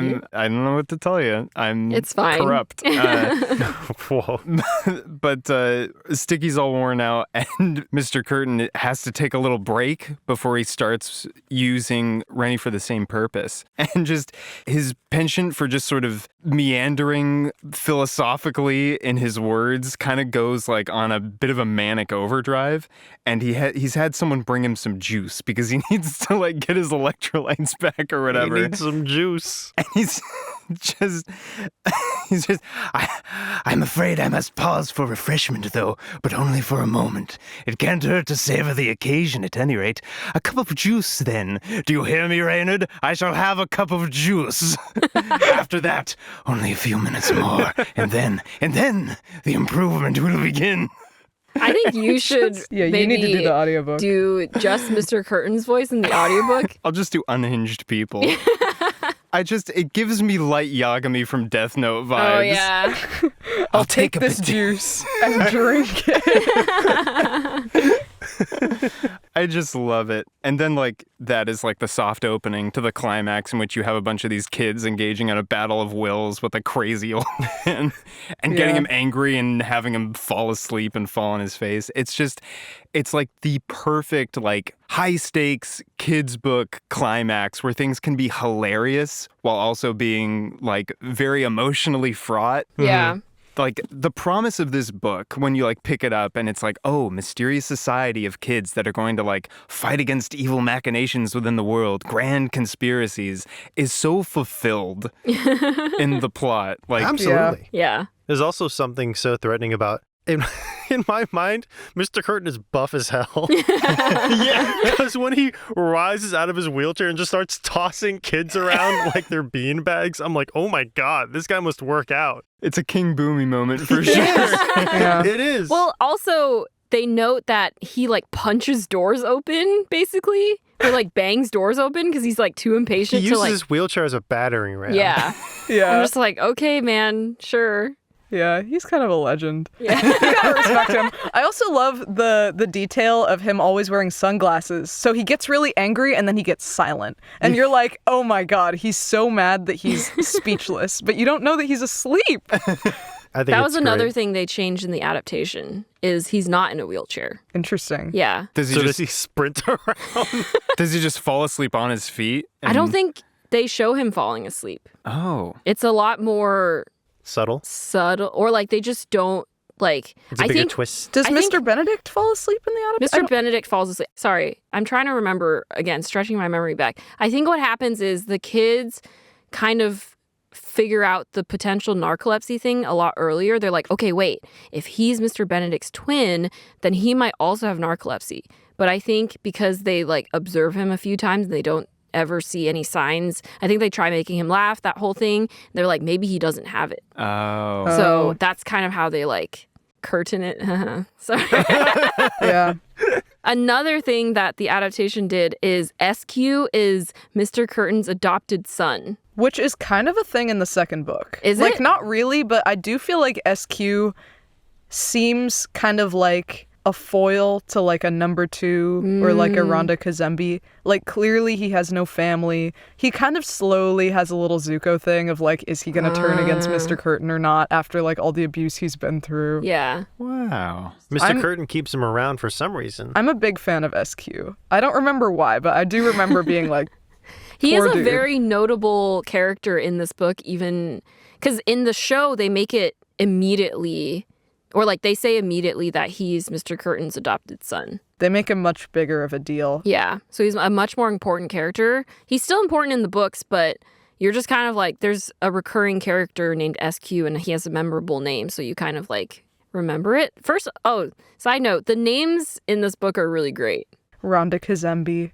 don't know what to tell you. I'm It's fine. corrupt. Whoa. But Sticky's all worn out, and Mr. Curtin has to take a little break before he starts using Rennie for the same purpose. And just his penchant for just sort of meandering philosophically in his words kind of goes like on a bit of a manic overdrive. And he's had someone bring him some juice because he needs to like get his electrolytes back or whatever. You need some juice. And he's just, I'm afraid I must pause for refreshment, though, but only for a moment. It can't hurt to savor the occasion, at any rate. A cup of juice, then. Do you hear me, Reynard? I shall have a cup of juice. After that, only a few minutes more, and then the improvement will begin. I think you should Yeah, you maybe need to do the audiobook. do just Mr. Curtin's voice in the audiobook. I'll just do unhinged people. It gives me light Yagami from Death Note vibes. Oh, yeah. I'll Take a this bit- juice and drink it. I just love it. And then, like, that is like the soft opening to the climax in which you have a bunch of these kids engaging in a battle of wills with a crazy old man and getting Yeah. him angry and having him fall asleep and fall on his face. It's like the perfect, like, high stakes kids book climax where things can be hilarious while also being, like, very emotionally fraught. Yeah. Like the promise of this book, when you like pick it up and it's like, oh, mysterious society of kids that are going to like fight against evil machinations within the world, grand conspiracies, is so fulfilled in the plot. Like, Absolutely. Yeah. There's also something so threatening about in my mind, Mr. Curtin is buff as hell. Yeah. Because when he rises out of his wheelchair and just starts tossing kids around like they're bean bags, I'm like, oh my God, this guy must work out. It's a King Boomy moment for sure. Yeah. It is. Well, also, they note that he like punches doors open, basically, or like bangs doors open because he's like too he impatient uses to like. his wheelchair as a battering ram. Yeah. I'm Yeah. just like, okay, man, sure. Yeah, he's kind of a legend. Yeah. You gotta respect him. I also love the detail of him always wearing sunglasses. So he gets really angry and then he gets silent. And you're like, oh my God, he's so mad that he's speechless. But you don't know that he's asleep. I think That was it's another great. thing they changed in the adaptation is he's not in a wheelchair. Interesting. Yeah. Does he So just does he sprint around? does he just fall asleep on his feet? I don't and- think they show him falling asleep. Oh. It's a lot more Subtle. subtle, or like they just don't like. It's a I bigger think twist. Does I Mr. think- Benedict fall asleep in the adaptation? Mr. Benedict falls asleep. Sorry, I'm trying to remember again, stretching my memory back. I think what happens is the kids kind of figure out the potential narcolepsy thing a lot earlier. They're like, okay, wait, if he's Mr. Benedict's twin, then he might also have narcolepsy. But I think because they like observe him a few times and they don't ever see any signs, I think they try making him laugh, that whole thing. They're like, maybe he doesn't have it. Oh. So that's kind of how they like curtain it. Sorry. Yeah. Another thing that the adaptation did is SQ is Mr. Curtin's adopted son. Which is kind of a thing in the second book. Is like, it? not really, but I do feel like SQ seems kind of like a foil to like a number 2 or like a Rhonda Kazembe. Like, clearly he has no family. He kind of slowly has a little Zuko thing of like, is he going to turn against Mr. Curtin or not after like all the abuse he's been through? Yeah. Wow. Mr. Curtin keeps him around for some reason. I'm a big fan of SQ. I don't remember why, but I do remember being like, He is Poor a dude. very notable character in this book, even because in the show they make it immediately, or like they say immediately that he's Mr. Curtin's adopted son. they make him much bigger of a deal. Yeah. So he's a much more important character. He's still important in the books, but you're just kind of like, there's a recurring character named SQ and he has a memorable name. So you kind of like remember it. First, side note, the names in this book are really great. Rhonda Kazembe,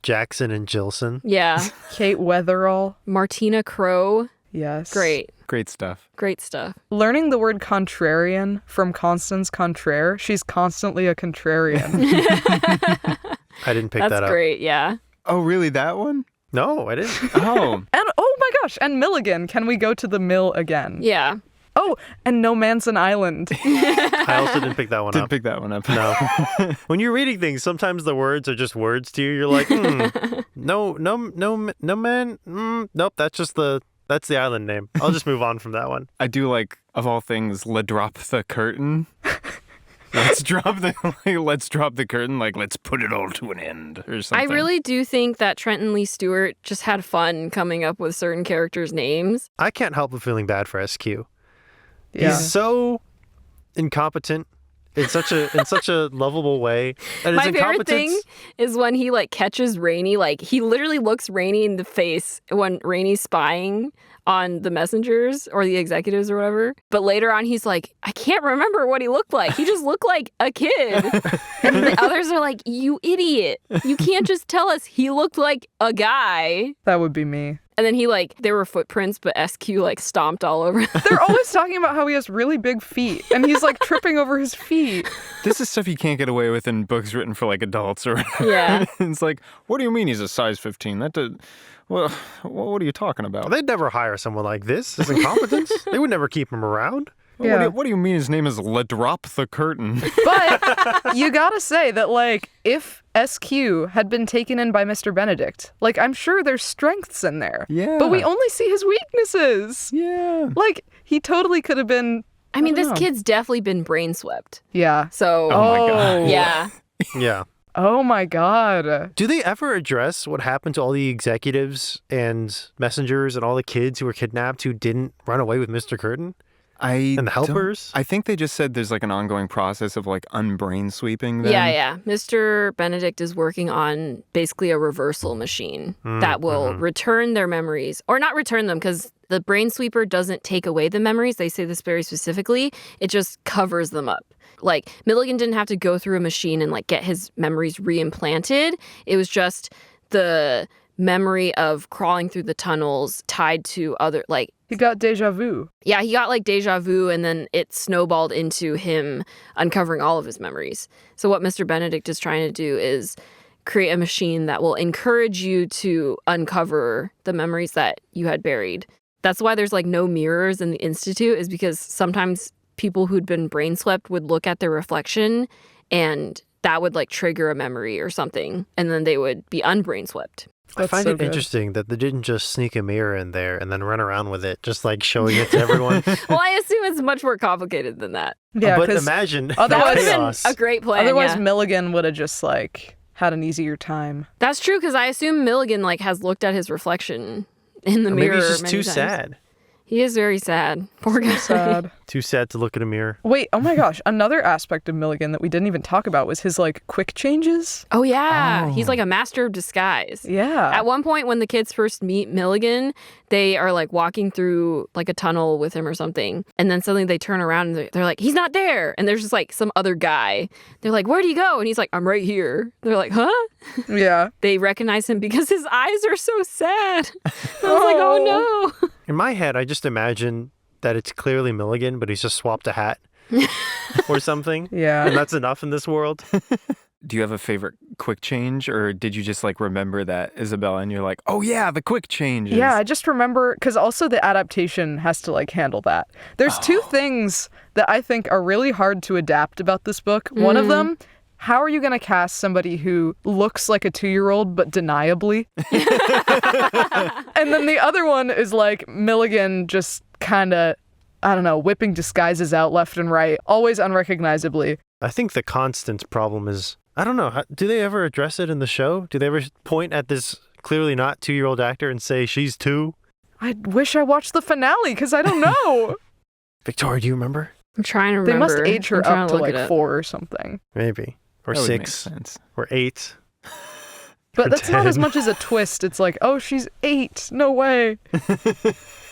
Jackson and Jilson. Yeah. Kate Weatherall. Martina Crow. Yes. Great. Great stuff. Great stuff. Learning the word contrarian from Constance Contraire, she's constantly a contrarian. I didn't pick That's that up. great. Yeah. Oh, really? That one? No, I didn't. Oh. And oh my gosh, and Milligan, can we go to the mill again? Yeah. Oh, and No Man's an Island. I also didn't pick that one Didn't up. pick that one up. No. When you're reading things, sometimes the words are just words to you. You're like, no, man. Nope, that's the island name. I'll just move on from that one. I do like, of all things, drop the curtain. Let's drop the curtain, like let's put it all to an end or I something. really do think that Trenton Lee Stewart just had fun coming up with certain characters' names. I can't help but feeling bad for SQ. Yeah. He's so incompetent in such a lovable way. And My his favorite incompetence. thing is when he like catches Rainey, like he literally looks Rainey in the face when Rainey's spying on the messengers or the executives or whatever. But later on, he's like, I can't remember what he looked like. He just looked like a kid. And the others are like, you idiot. You can't just tell us he looked like a guy. That would be me. And then he like, there were footprints, but SQ like stomped all over. They're always talking about how he has really big feet, and he's like tripping over his feet. This is stuff you can't get away with in books written for like adults or Yeah. It's like, what do you mean he's a size 15? Well, what are you talking about? They'd never hire someone like this. His incompetence. They would never keep him around. Yeah. What do you mean his name is drop the curtain? But you gotta say that, like, if SQ had been taken in by Mr. Benedict, like, I'm sure there's strengths in there. Yeah. But we only see his weaknesses. Yeah. Like, he totally could have been. I mean, don't this know. kid's definitely been brain swept. Yeah. So, Oh my God. yeah. Yeah. Oh my God. Do they ever address what happened to all the executives and messengers and all the kids who were kidnapped who didn't run away with Mr. Curtin? And the helpers? I think they just said there's like an ongoing process of like unbrain sweeping them. Yeah. Mr. Benedict is working on basically a reversal machine that will return their memories, or not return them, because the brain sweeper doesn't take away the memories. They say this very specifically. It just covers them up. Like, Milligan didn't have to go through a machine and like get his memories reimplanted. It was just the memory of crawling through the tunnels tied to other, like, He got deja vu. yeah, he got like deja vu, and then it snowballed into him uncovering all of his memories. So what Mr. Benedict is trying to do is create a machine that will encourage you to uncover the memories that you had buried. That's why there's like no mirrors in the Institute, is because sometimes people who'd been brain swept would look at their reflection and that would like trigger a memory or something, and then they would be unbrain swept. I find so it good. interesting that they didn't just sneak a mirror in there and then run around with it, just like showing it to everyone. Well, I assume it's much more complicated than that. Yeah, But 'cause imagine That the would have been chaos. a great plan. otherwise yeah. Milligan would have just like had an easier time. That's true, because I assume Milligan like has looked at his reflection in the Or mirror. maybe he's just many too times. sad. He is very sad. Poor guy. Sad. Too sad to look in a mirror. Wait, oh my gosh, another aspect of Milligan that we didn't even talk about was his like quick changes. Oh yeah, he's like a master of disguise. Yeah. At one point, when the kids first meet Milligan, they are like walking through like a tunnel with him or something, and then suddenly they turn around and they're like, "He's not there!" And there's just like some other guy. They're like, "Where do you go?" And he's like, "I'm right here." They're like, "Huh?" Yeah. They recognize him because his eyes are so sad. I was like, "Oh no." In my head, I just imagine that it's clearly Milligan, but he's just swapped a hat or something. Yeah. And that's enough in this world. Do you have a favorite quick change, or did you just like remember that, Isabella, and you're like, oh yeah, the quick changes? Yeah, I just remember, because also the adaptation has to like handle that. There's two things that I think are really hard to adapt about this book. One of them, how are you going to cast somebody who looks like a 2-year-old but deniably? And then the other one is like Milligan just kind of, I don't know, whipping disguises out left and right, always unrecognizably. I think the constant problem is, I don't know, do they ever address it in the show? Do they ever point at this clearly not 2-year-old actor and say she's 2? I wish I watched the finale because I don't know. Victoria, do you remember? I'm trying to They remember. must age her I'm trying up to look like it up. 4 or something. Maybe. Or That would make 6. sense. Or 8. But Or that's not as 10. much as a twist. It's like, oh, she's 8. No way.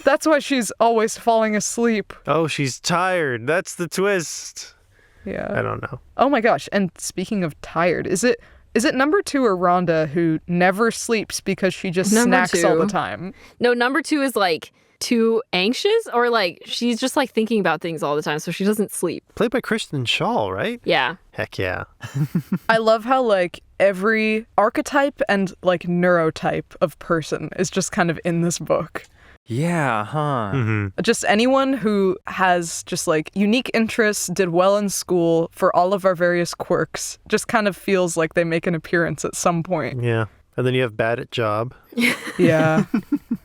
That's why she's always falling asleep. Oh, she's tired. That's the twist. Yeah. I don't know. Oh my gosh. And speaking of tired, is it number 2 or Rhonda who never sleeps because she just Number snacks all 2. the time? No, number 2 is like too anxious, or like she's just like thinking about things all the time, so she doesn't sleep. Played by Kristen Shaw, right? Yeah. Heck yeah. I love how like every archetype and like neurotype of person is just kind of in this book. Yeah, huh? Mm-hmm. Just anyone who has just like unique interests, did well in school, for all of our various quirks, just kind of feels like they make an appearance at some point. Yeah. And then you have bad at job. Yeah.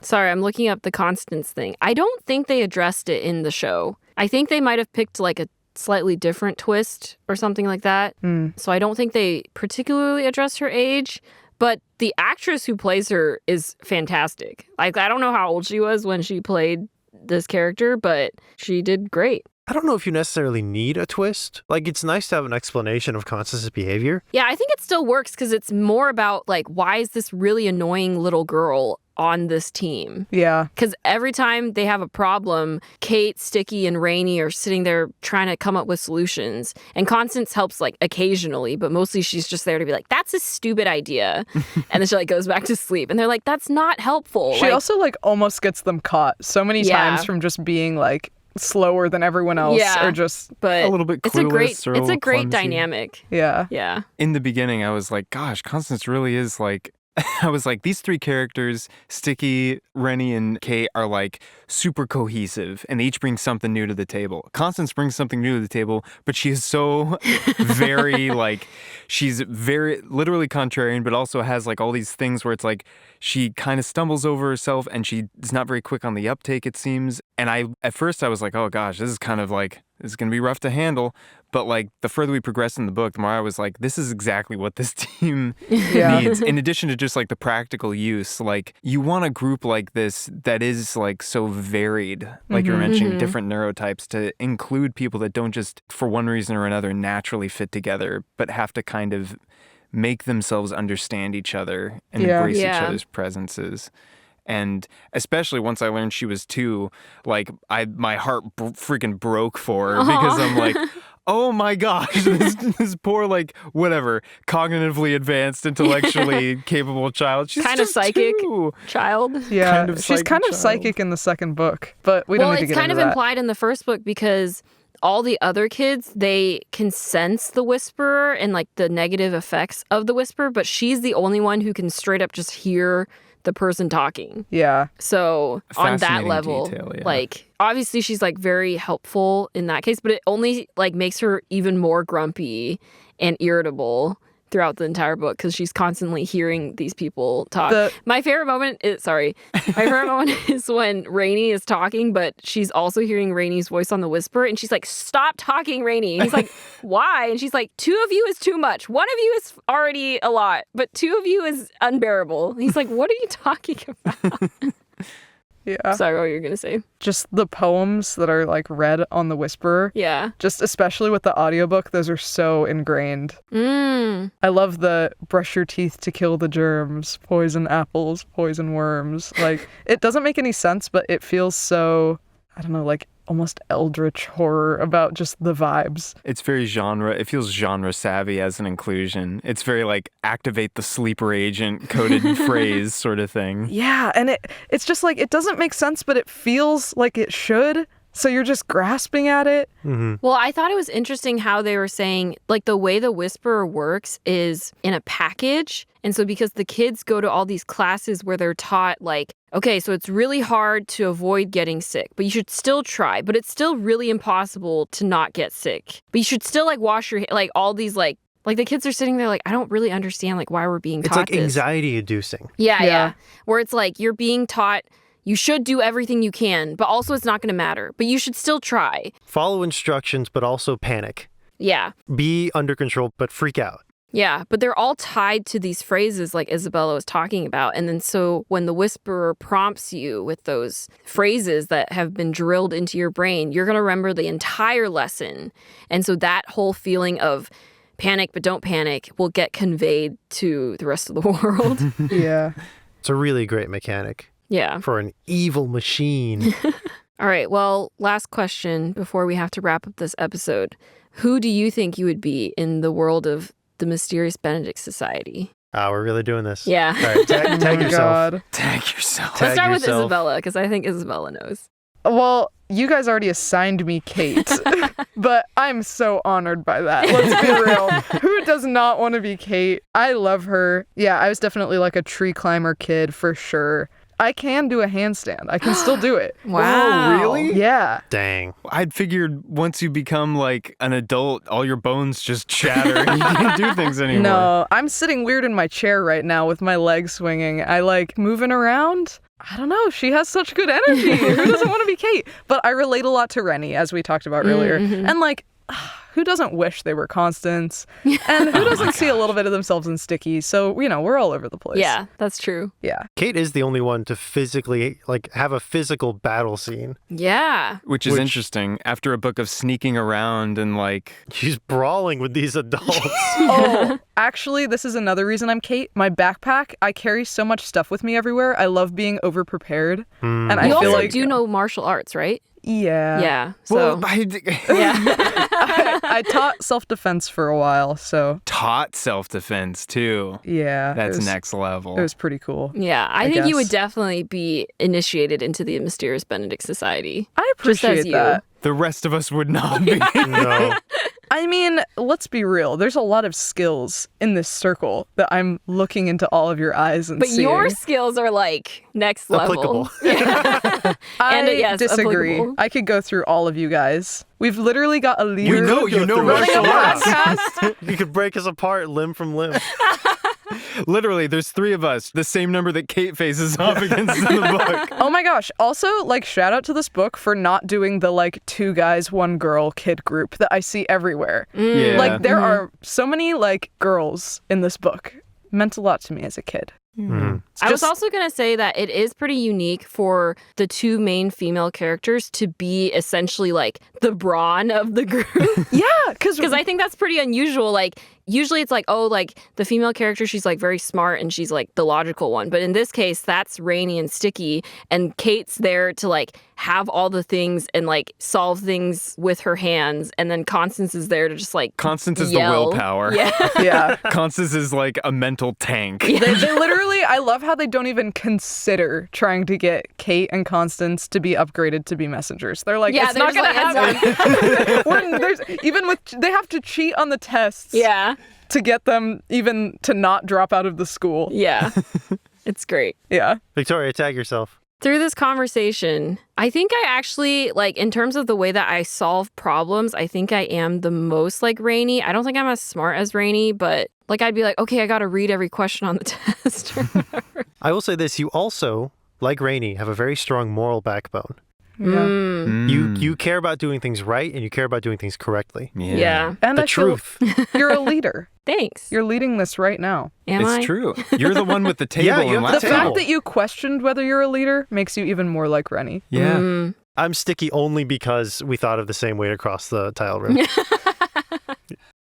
Sorry, I'm looking up the Constance thing. I don't think they addressed it in the show. I think they might have picked like a slightly different twist or something like that. So I don't think they particularly addressed her age. But the actress who plays her is fantastic. Like, I don't know how old she was when she played this character, but she did great. I don't know if you necessarily need a twist. Like, it's nice to have an explanation of Constance's behavior. Yeah, I think it still works because it's more about, like, why is this really annoying little girl on this team? Yeah. Because every time they have a problem, Kate, Sticky, and Rainey are sitting there trying to come up with solutions. And Constance helps, like, occasionally, but mostly she's just there to be like, that's a stupid idea. And then she, like, goes back to sleep. And they're like, that's not helpful. She like, also like almost gets them caught so many Yeah. times from just being like slower than everyone else Yeah. or just but A little bit it's a great, clueless or a it's a little great clumsy. dynamic. yeah. Yeah. In the beginning, I was like, gosh, Constance really is like, I was like, these 3 characters, Sticky, Rennie, and Kate, are like super cohesive, and they each bring something new to the table. Constance brings something new to the table, but she is so very like, she's very literally contrarian, but also has like all these things where it's like she kind of stumbles over herself, and she's not very quick on the uptake, it seems. And at first I was like, oh gosh, this is kind of like, this is going to be rough to handle. But like the further we progress in the book, the more I was like, this is exactly what this team needs. In addition to just like the practical use, like you want a group like this that is like so varied, like you were mentioning, different neurotypes, to include people that don't just for one reason or another naturally fit together, but have to kind of make themselves understand each other and embrace each other's presences. And especially once I learned she was 2, like my heart freaking broke for her because I'm like, oh my gosh, this poor, like, whatever, cognitively advanced, intellectually capable child. She's kind of psychic 2. child. Yeah, she's kind of psychic in the second book, but we don't need to get into that. Well, it's kind of implied in the first book because all the other kids, they can sense the whisperer and like the negative effects of the whisper, but she's the only one who can straight up just hear the person talking. Yeah. So on that level, like obviously she's like very helpful in that case, but it only like makes her even more grumpy and irritable throughout the entire book because she's constantly hearing these people talk. My favorite moment is when Rainey is talking, but she's also hearing Rainey's voice on the whisper, and she's like, "Stop talking, Rainey." And he's like, "Why?" And she's like, "2 of you is too much. 1 of you is already a lot, but 2 of you is unbearable." And he's like, "What are you talking about?" Yeah. Sorry, what were you going to say? Just the poems that are like read on the Whisperer. Yeah. Just especially with the audiobook, those are so ingrained. I love the brush your teeth to kill the germs, poison apples, poison worms. Like, it doesn't make any sense, but it feels so, I don't know, like almost eldritch horror about just the vibes. It's very genre. It feels genre savvy as an inclusion. It's very like activate the sleeper agent coded phrase sort of thing. Yeah, and it's just like, it doesn't make sense, but it feels like it should. So you're just grasping at it. Well, I thought it was interesting how they were saying, like, the way the Whisperer works is in a package. And so because the kids go to all these classes where they're taught, like, okay, so it's really hard to avoid getting sick, but you should still try. But it's still really impossible to not get sick. But you should still, like, wash your hands, like, all these, like the kids are sitting there like, I don't really understand, like, why we're being taught It's like anxiety inducing. Yeah. Where it's like, you're being taught you should do everything you can, but also it's not going to matter. But you should still try. Follow instructions, but also panic. Yeah. Be under control, but freak out. Yeah, but they're all tied to these phrases like Isabella was talking about. And then so when the Whisperer prompts you with those phrases that have been drilled into your brain, you're going to remember the entire lesson. And so that whole feeling of panic, but don't panic will get conveyed to the rest of the world. Yeah. It's a really great mechanic. Yeah. For an evil machine. All right. Well, last question before we have to wrap up this episode. Who do you think you would be in the world of the Mysterious Benedict Society? We're really doing this. Yeah. All right, tag yourself. God. Tag yourself. Let's start with Isabella, because I think Isabella knows. Well, you guys already assigned me Kate, but I'm so honored by that. Let's be real. Who does not want to be Kate? I love her. Yeah, I was definitely like a tree climber kid for sure. I can do a handstand. I can still do it. Wow. Oh, really? Yeah. Dang. I'd figured once you become like an adult, all your bones just shatter and you can't do things anymore. No, I'm sitting weird in my chair right now with my legs swinging. I like moving around. I don't know. She has such good energy. Who doesn't want to be Kate? But I relate a lot to Rennie, as we talked about earlier. And like, who doesn't wish they were Constance? And who doesn't see a little bit of themselves in Sticky? So, you know, we're all over the place. Yeah, that's true. Yeah. Kate is the only one to physically, like, have a physical battle scene. Yeah. Which is interesting. After a book of sneaking around and like... She's brawling with these adults. Oh, actually, this is another reason I'm Kate. My backpack, I carry so much stuff with me everywhere. I love being over-prepared. And I You feel also like... do know martial arts, right? Yeah. Yeah. So. Well, I taught self-defense for a while, so... Taught self-defense, too. Yeah. That's next level. It was pretty cool. Yeah, I think you would guess. definitely be initiated into the Mysterious Benedict Society. I appreciate that. The rest of us would not be. No. I mean, let's be real. There's a lot of skills in this circle that I'm looking into all of your eyes and But seeing. your skills are like next level. Applicable. I yes, disagree. applicable. I could go through all of you guys. We've literally got a leader. You know Running martial a arts. podcast. You could break us apart limb from limb. Literally, there's 3 of us, the same number that Kate faces off against in the book. Oh my gosh. Also, like, shout out to this book for not doing the, like, 2 guys, 1 girl kid group that I see everywhere. Yeah. Like, there are so many, like, girls in this book. Meant a lot to me as a kid. Mhm. I was also going to say that it is pretty unique for the 2 main female characters to be essentially like the brawn of the group. Yeah, because Because I think that's pretty unusual. Like, usually it's like, oh, like the female character, she's like very smart and she's like the logical one. But in this case, that's Rainy and Sticky. And Kate's there to like have all the things and like solve things with her hands. And then Constance is there to just like Constance is yell. the willpower. Yeah. yeah. Constance is like a mental tank. They literally, I love how they don't even consider trying to get Kate and Constance to be upgraded to be messengers. They're like, Yeah, it's they're not just going to like, happen. Even with, they have to cheat on the tests Yeah. to get them even to not drop out of the school. Yeah. It's great. Yeah. Victoria, tag yourself. Through this conversation, I think I actually, like, in terms of the way that I solve problems, I think I am the most like Rainy. I don't think I'm as smart as Rainy, but, like, I'd be like, okay, I got to read every question on the test or whatever. I will say this. You also, like Rainey, have a very strong moral backbone. Yeah. You care about doing things right and you care about doing things correctly. Yeah. And The I feel truth. you're a leader. Thanks. You're leading this right now. Am I? It's true. You're the one with the table Yeah, you and have last The table. fact that you questioned whether you're a leader makes you even more like Rennie. Yeah. I'm sticky only because we thought of the same way to cross the tile room.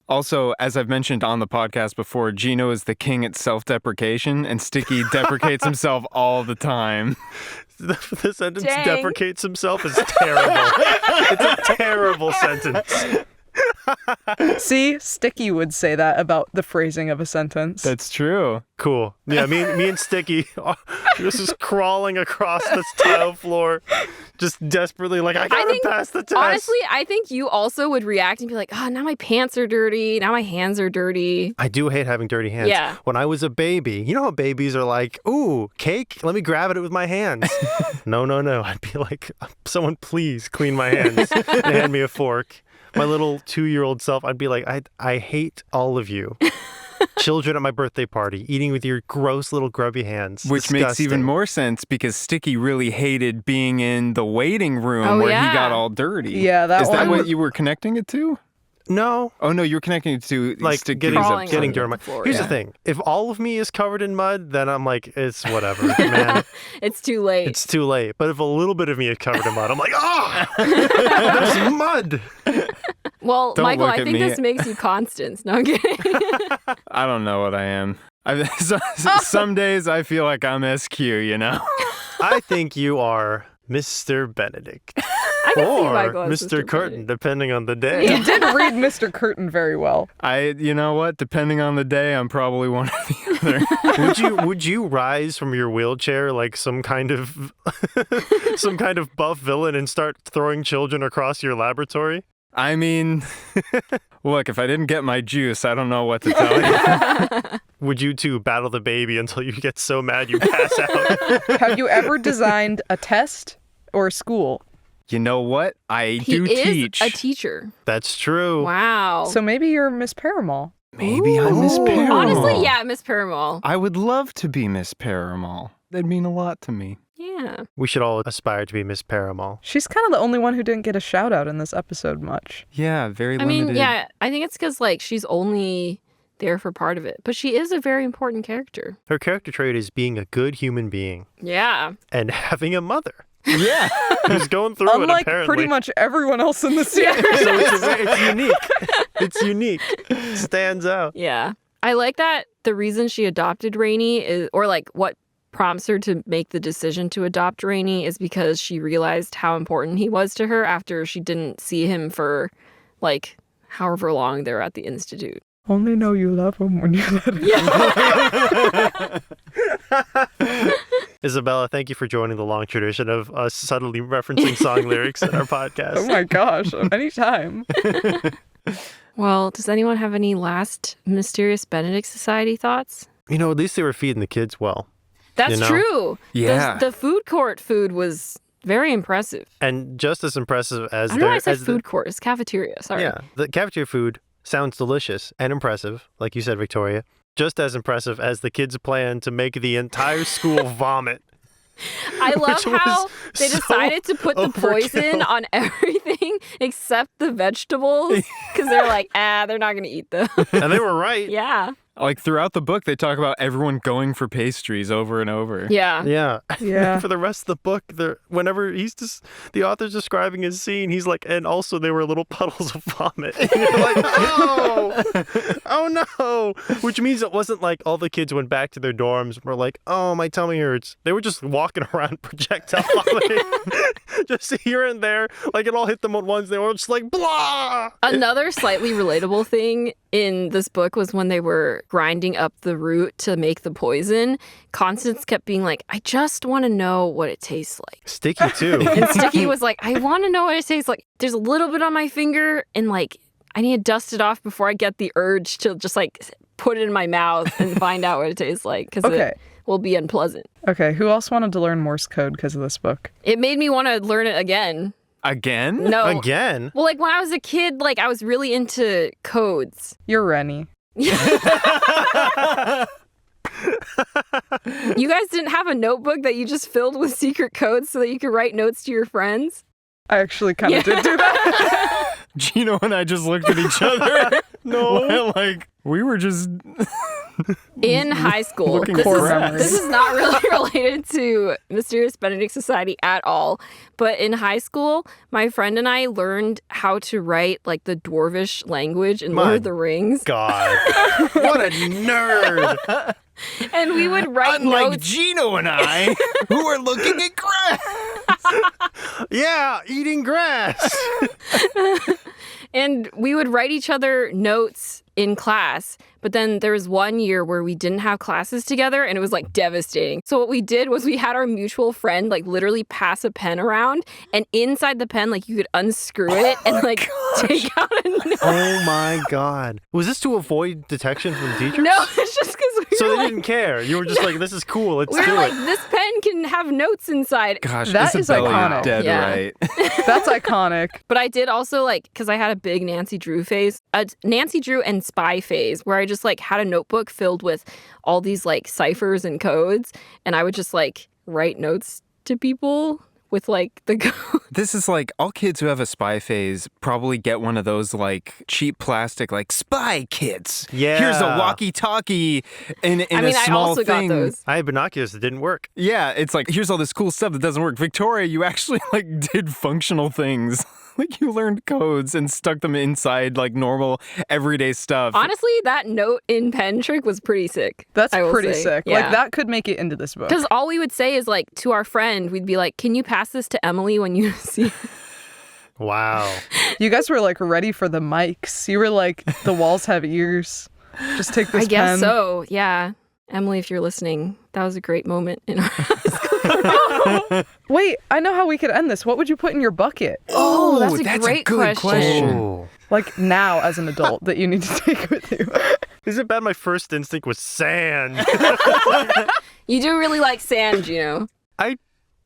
Also, as I've mentioned on the podcast before, Jino is the king at self-deprecation, and Sticky deprecates himself all the time. The sentence Jang. deprecates himself is terrible. It's a terrible sentence. See, Sticky would say that about the phrasing of a sentence. That's true. Cool. Yeah, me and Sticky, this is crawling across this tile floor, just desperately like, I gotta pass the test. Honestly, I think you also would react and be like, oh, now my pants are dirty. Now my hands are dirty. I do hate having dirty hands. Yeah. When I was a baby, you know how babies are like, ooh, cake? Let me grab it with my hands. No. I'd be like, someone please clean my hands and hand me a fork. My little 2-year-old self, I'd be like, I hate all of you. Children at my birthday party, eating with your gross little grubby hands. Which makes Disgusting. even more sense because Sticky really hated being in the waiting room Oh, where yeah. he got all dirty. Yeah, that Is that one- what you were connecting it to? No, Oh, no, you were connecting it to like Sticky. getting Crawling dirt on on my the floor, Here's yeah. the thing. If all of me is covered in mud, then I'm like, it's whatever, man. It's too late. It's too late. But if a little bit of me is covered in mud, I'm like, there's mud. Well, Don't Michael, look I at think me. this makes you Constance. No, I'm kidding. I don't know what I am. Some days I feel like I'm SQ, you know? I think you are Mr. Benedict. I can see Or Michael as Mr. Curtin, Benedict. depending on the day. You did read Mr. Curtin very well. You know what? Depending on the day, I'm probably one or the other. Would you rise from your wheelchair like some kind of buff villain and start throwing children across your laboratory? I mean, look, if I didn't get my juice, I don't know what to tell you. Would you two battle the baby until you get so mad you pass out? Have you ever designed a test or a school? You know what? I He do is teach. a teacher. That's true. Wow. So maybe you're Miss Paramall. Maybe I'm Miss Ooh. Paramall. Honestly, yeah, Miss Paramall. I would love to be Miss Paramall. That'd mean a lot to me. Yeah. We should all aspire to be Miss Paramall. She's kind of the only one who didn't get a shout out in this episode much. Yeah, very I limited. mean, yeah, I think it's because, like, she's only there for part of it. But she is a very important character. Her character trait is being a good human being Yeah. and having a mother Yeah. who's going through it, Unlike apparently. pretty much everyone else in the series. So it's unique. It's unique. Stands out. Yeah. I like that the reason she adopted Rainy is, or like what prompts her to make the decision to adopt Rainy is because she realized how important he was to her after she didn't see him for like however long they were at the institute. Only know you love him when you let him. Isabella, thank you for joining the long tradition of us subtly referencing song lyrics in our podcast. Oh my gosh, anytime. Well, does anyone have any last Mysterious Benedict Society thoughts? You know, at least they were feeding the kids well. That's You know? true. Yeah. The food court food was very impressive. And just as impressive as I don't know why I said as food court. It's cafeteria. Sorry. Yeah, the cafeteria food sounds delicious and impressive, like you said, Victoria. just as impressive as the kids' plan to make the entire school vomit. I love Which how was they so decided to put the poison overkill. on everything except the vegetables because they're like, they're not going to eat them. And they were right. Yeah. Like throughout the book, they talk about everyone going for pastries over and over. Yeah. Yeah. Yeah. For the rest of the book, whenever the author's describing his scene, he's like, and also they were little puddles of vomit. And you're like, oh no. Which means it wasn't like all the kids went back to their dorms and were like, oh, my tummy hurts. They were just walking around projectile vomiting. Just here and there. Like it all hit them at once. They were just like, blah. Another slightly relatable thing in this book was when they were grinding up the root to make the poison. Constance kept being like, I just want to know what it tastes like. Sticky too. And Sticky was like, I want to know what it tastes like. There's a little bit on my finger and like, I need to dust it off before I get the urge to just like put it in my mouth and find out what it tastes like because it will be unpleasant. Okay, who else wanted to learn Morse code because of this book? It made me want to learn it again. Again? No. Again? Well, like when I was a kid, like I was really into codes. You're Rennie. You guys didn't have a notebook that you just filled with secret codes so that you could write notes to your friends? I actually kind of did do that. Gino and I just looked at each other. No. Like, we were just... In high school. Looking This for is, memories. this is not really related to Mysterious Benedict Society at all. But in high school, my friend and I learned how to write like the Dwarvish language in Lord My of the Rings. God. What a nerd. And we would write Unlike notes. Gino and I, who are looking at grass. Yeah, eating grass. And we would write each other notes in class. But then there was one year where we didn't have classes together and it was like devastating. So what we did was we had our mutual friend like literally pass a pen around, and inside the pen like you could unscrew it and like take out a note. Oh my God. Was this to avoid detection from the teachers? No, it's just because we So were they like, didn't care. You were just like, this is cool. Let's we do were like, it. this pen can have notes inside. Gosh, That is Isabella, iconic. you're dead Yeah. right. That's iconic. But I did also like, because I had a big Nancy Drew phase, a Nancy Drew and spy phase, where I just like had a notebook filled with all these like ciphers and codes, and I would just like write notes to people with like the code. This is like all kids who have a spy phase probably get one of those like cheap plastic like spy kits. Yeah. Here's a walkie-talkie in I mean, a small I also thing. got those. I had binoculars that didn't work. Yeah, it's like here's all this cool stuff that doesn't work. Victoria, you actually like did functional things. Like you learned codes and stuck them inside like normal everyday stuff. Honestly, that note in pen trick was pretty sick. That's I will pretty say. sick. Yeah. Like, that could make it into this book. Because all we would say is like to our friend, we'd be like, "Can you pass this to Emily when you see?" Wow. You guys were, like, ready for the mics. You were like, the walls have ears. Just take this I guess pen. so. Yeah, Emily, if you're listening, that was a great moment in our. Wait, I know how we could end this. What would you put in your bucket? Oh, that's a that's a great good question. Oh. Like, now as an adult that you need to take with you. Is it bad? My first instinct was sand. You do really like sand, Gino. I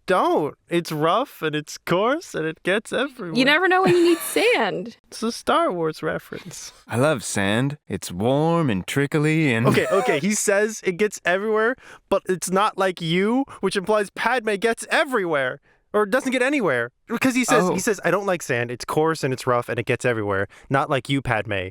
don't. It's rough and it's coarse and it gets everywhere. You never know when you need sand. It's a Star Wars reference. I love sand. It's warm and trickly and Okay. He says it gets everywhere, but it's not like you, which implies Padme gets everywhere. Or doesn't get anywhere. Because he says, I don't like sand. It's coarse and it's rough and it gets everywhere. Not like you, Padme.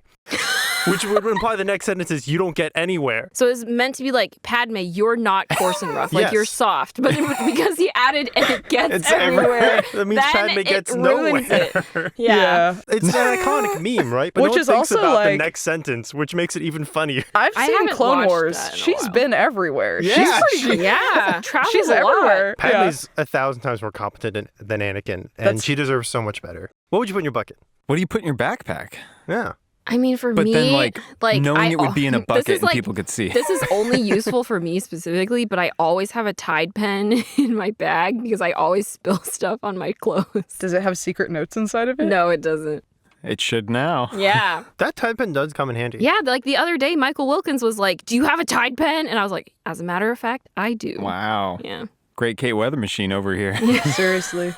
Which would imply the next sentence is you don't get anywhere. So it's meant to be like, Padme, you're not coarse and rough. Like, Yes. you're soft. But because he added, and it gets It's everywhere, That means then Padme gets it ruins nowhere. it. Yeah. It's an iconic meme, right? But Which no one is thinks also, about the like- next sentence, which makes it even funnier. I've I seen haven't Clone watched Wars. that in a She's while. been everywhere. Yeah, She's pretty Yeah. Travels She's a lot. everywhere. Padme's 1,000 times more competent than Anakin, and That's- she deserves so much better. What would you put in your bucket? what do you put in your backpack? Yeah. I mean, for But me, then like knowing it would be in a this bucket is and like- people could see. This is only useful for me specifically, but I always have a Tide pen in my bag because I always spill stuff on my clothes. Does it have secret notes inside of it? No, it doesn't. It should now. Yeah. That Tide pen does come in handy. Yeah, like the other day, Michael Wilkins was like, "Do you have a Tide pen?" And I was like, "As a matter of fact, I do." Wow. Yeah. Great Kate Weather Machine over here. Seriously.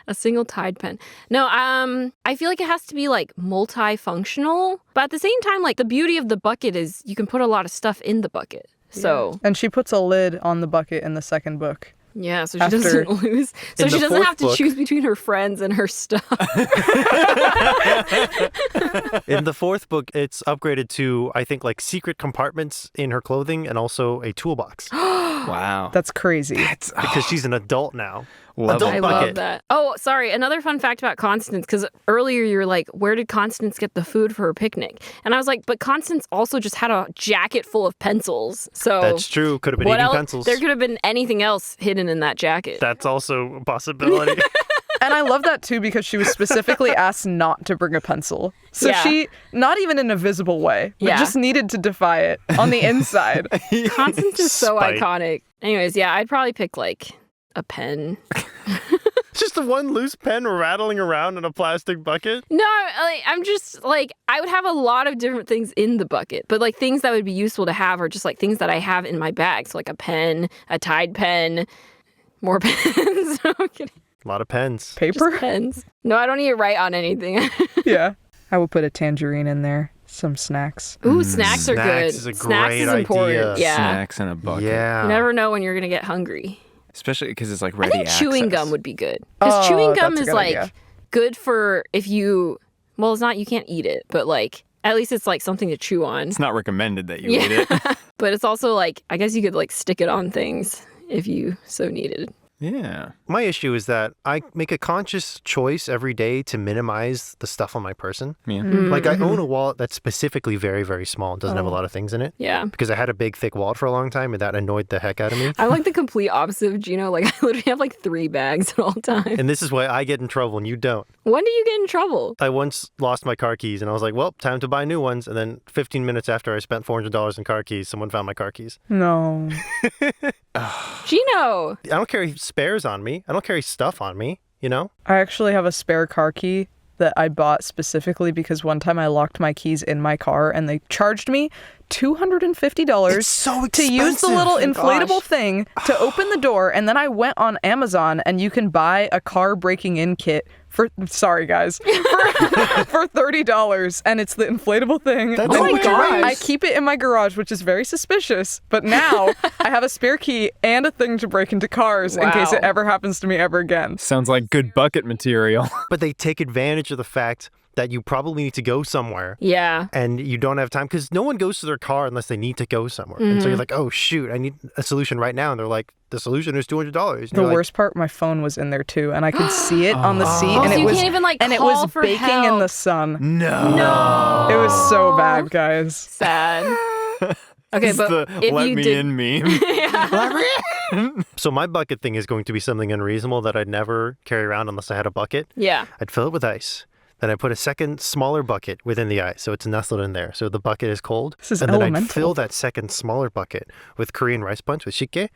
A single Tide pen. No, I feel like it has to be like multifunctional, but at the same time, like the beauty of the bucket is you can put a lot of stuff in the bucket. So And she puts a lid on the bucket in the second book. yeah, so she doesn't lose. So she doesn't have to choose between her friends and her stuff. In the fourth book, it's upgraded to, I think, like secret compartments in her clothing and also a toolbox. Wow. That's crazy. Because she's an adult now. Love Adult I it. bucket. love that. Oh, sorry. Another fun fact about Constance, because earlier you were like, where did Constance get the food for her picnic? And I was like, but Constance also just had a jacket full of pencils. So That's true. Could have been what eating else? pencils. There could have been anything else hidden in that jacket. That's also a possibility. And I love that too because she was specifically asked not to bring a pencil. So Yeah. she, not even in a visible way, but Yeah. just needed to defy it on the inside. Constance is so Spite. iconic. Anyways, yeah, I'd probably pick like a pen. Just the one loose pen rattling around in a plastic bucket. No, I'm just like, I would have a lot of different things in the bucket, but like things that would be useful to have are just like things that I have in my bag. So like a pen, a Tide pen, more pens. No, I'm kidding. A lot of pens. Paper? Just pens. No, I don't need to write on anything. Yeah. I would put a tangerine in there. Some snacks. Ooh, snacks are good. Snacks is a Snacks great is important. idea. Yeah. Snacks in a bucket. Yeah. You never know when you're going to get hungry. Especially because it's like I ready think chewing access. gum would be good. Because Oh, chewing gum that's a is good like idea. good for if you, well, it's not, you can't eat it, but like at least it's like something to chew on. It's not recommended that you eat it. But it's also like, I guess you could like stick it on things if you so needed. Yeah. My issue is that I make a conscious choice every day to minimize the stuff on my person. Yeah. Like I own a wallet that's specifically very, very small and doesn't have a lot of things in it. Yeah. Because I had a big, thick wallet for a long time and that annoyed the heck out of me. I'm like the complete opposite of Jino. Like I literally have like 3 bags at all times. And this is why I get in trouble and you don't. When do you get in trouble? I once lost my car keys and I was like, well, time to buy new ones. And then 15 minutes after I spent $400 in car keys, someone found my car keys. No. Jino! I don't carry spares on me. I don't carry stuff on me, you know? I actually have a spare car key that I bought specifically because one time I locked my keys in my car and they charged me $250 It's so to use the little Oh, inflatable gosh. thing to open the door. And then I went on Amazon and you can buy a car breaking in kit for, sorry guys, for $30. And it's the inflatable thing. That's Oh my gosh. I keep it in my garage, which is very suspicious. But now I have a spare key and a thing to break into cars in case Wow. it ever happens to me ever again. Sounds like good bucket material. But they take advantage of the fact that you probably need to go somewhere Yeah. and you don't have time because no one goes to their car unless they need to go somewhere. And so you're like, oh, shoot, I need a solution right now. And they're like, the solution is $200. And The you're like, worst part, my phone was in there too, and I could see it on the seat, Oh, and so it you was can't even, like, and it call was for baking in the help. sun. No. It was so bad, guys. Sad. Okay, It's but the if let you me did... in meme. So my bucket thing is going to be something unreasonable that I'd never carry around unless I had a bucket. Yeah. I'd fill it with ice. Then I put a second smaller bucket within the ice, so it's nestled in there. So the bucket is cold. This is and then I'd elemental. fill that second smaller bucket with Korean rice punch with shike.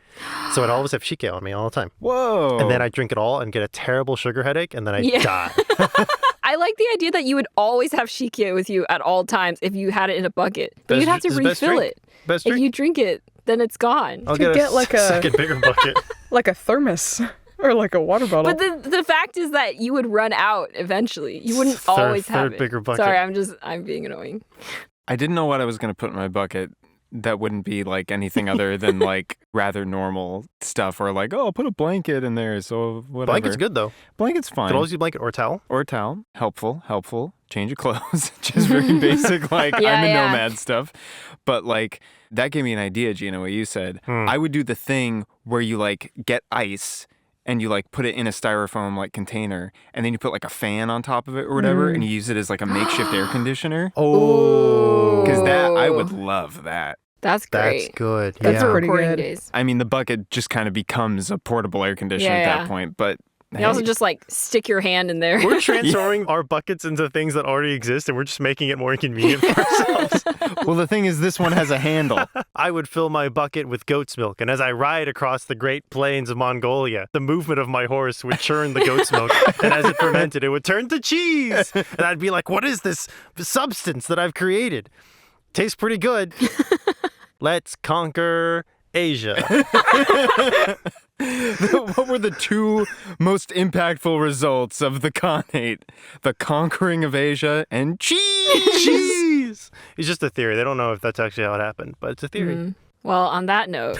So I'd always have shike on me all the time. Whoa. And then I'd drink it all and get a terrible sugar headache, and then I'd Yeah. die. I like the idea that you would always have shikia with you at all times if you had it in a bucket. But you'd have to It's the best refill drink. it. Best If drink. you drink it, then it's gone. I'll could get, get like a- second bigger bucket. Like a thermos or like a water bottle. But the fact is that you would run out eventually. You wouldn't always have third it. bigger bucket. Sorry, I'm being annoying. I didn't know what I was going to put in my bucket that wouldn't be like anything other than like rather normal stuff or like, oh, I'll put a blanket in there. So whatever. Blanket's good, though. Blanket's fine. Could always use blanket or towel. Or a towel. Helpful. Change of clothes. Just very basic, like Yeah, I'm a yeah. nomad stuff. But like that gave me an idea, Gina, what you said. I would do the thing where you like get ice and you like put it in a styrofoam like container and then you put like a fan on top of it or whatever and you use it as like a makeshift air conditioner. Oh, Because that, I would love that. That's great. that's good. That's yeah. For pretty recording good. days. I mean, the bucket just kind of becomes a portable air conditioner Yeah, at yeah. that point, but You also just like stick your hand in there. We're transforming our buckets into things that already exist, and we're just making it more inconvenient for ourselves. well, the thing is, this one has a handle. I would fill my bucket with goat's milk, and as I ride across the Great Plains of Mongolia, the movement of my horse would churn the goat's milk, and as it fermented, it would turn to cheese. And I'd be like, what is this substance that I've created? Tastes pretty good. Let's conquer Asia. What were the two most impactful results of the Khanate? The conquering of Asia and cheese! Cheese! It's just a theory. They don't know if that's actually how it happened, but it's a theory. Well, on that note.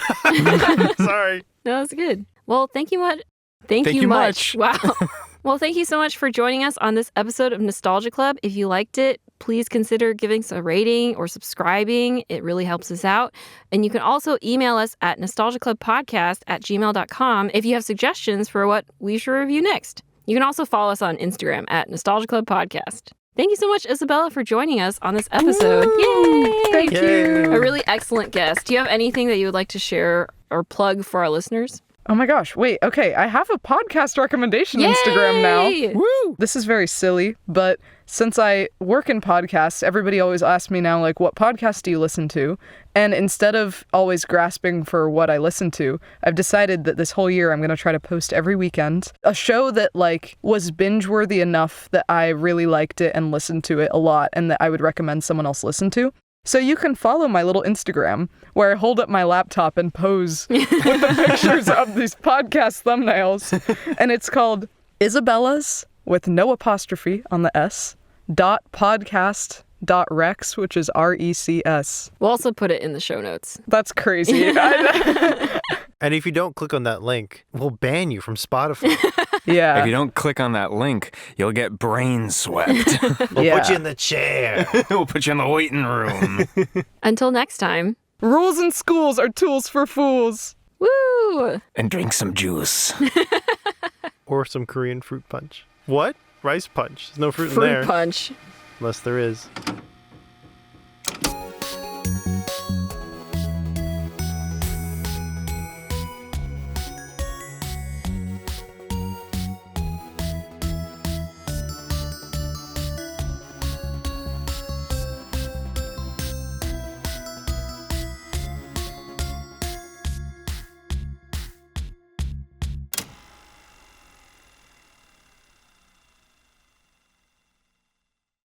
Sorry. No, that's good. Well, thank you much. Thank Thank you you much. much. Wow. Well, thank you so much for joining us on this episode of Nostalgia Club. If you liked it, please consider giving us a rating or subscribing. It really helps us out. And you can also email us at nostalgiaclubpodcast@gmail.com if you have suggestions for what we should review next. You can also follow us on Instagram at Nostalgia Club Podcast. Thank you so much, Isabella, for joining us on this episode. Yay! Thank you. A really excellent guest. Do you have anything that you would like to share or plug for our listeners? Oh my gosh, wait, okay, I have a podcast recommendation Instagram now. Yay! Woo! This is very silly, but since I work in podcasts, everybody always asks me now, like, what podcast do you listen to? And instead of always grasping for what I listen to, I've decided that this whole year I'm going to try to post every weekend a show that, like, was binge-worthy enough that I really liked it and listened to it a lot and that I would recommend someone else listen to. So you can follow my little Instagram where I hold up my laptop and pose with the pictures of these podcast thumbnails. And it's called Isabella's, with no apostrophe on the S, .podcast.rex, which is RECS. We'll also put it in the show notes. That's crazy. And if you don't click on that link, we'll ban you from Spotify. Yeah. If you don't click on that link, you'll get brain swept. We'll put you in the chair. We'll put you in the waiting room. Until next time, Rules in schools are tools for fools. woo! And drink some juice. Or some Korean fruit punch. What? Rice punch. There's no fruit in Fruit there. punch. Unless there is.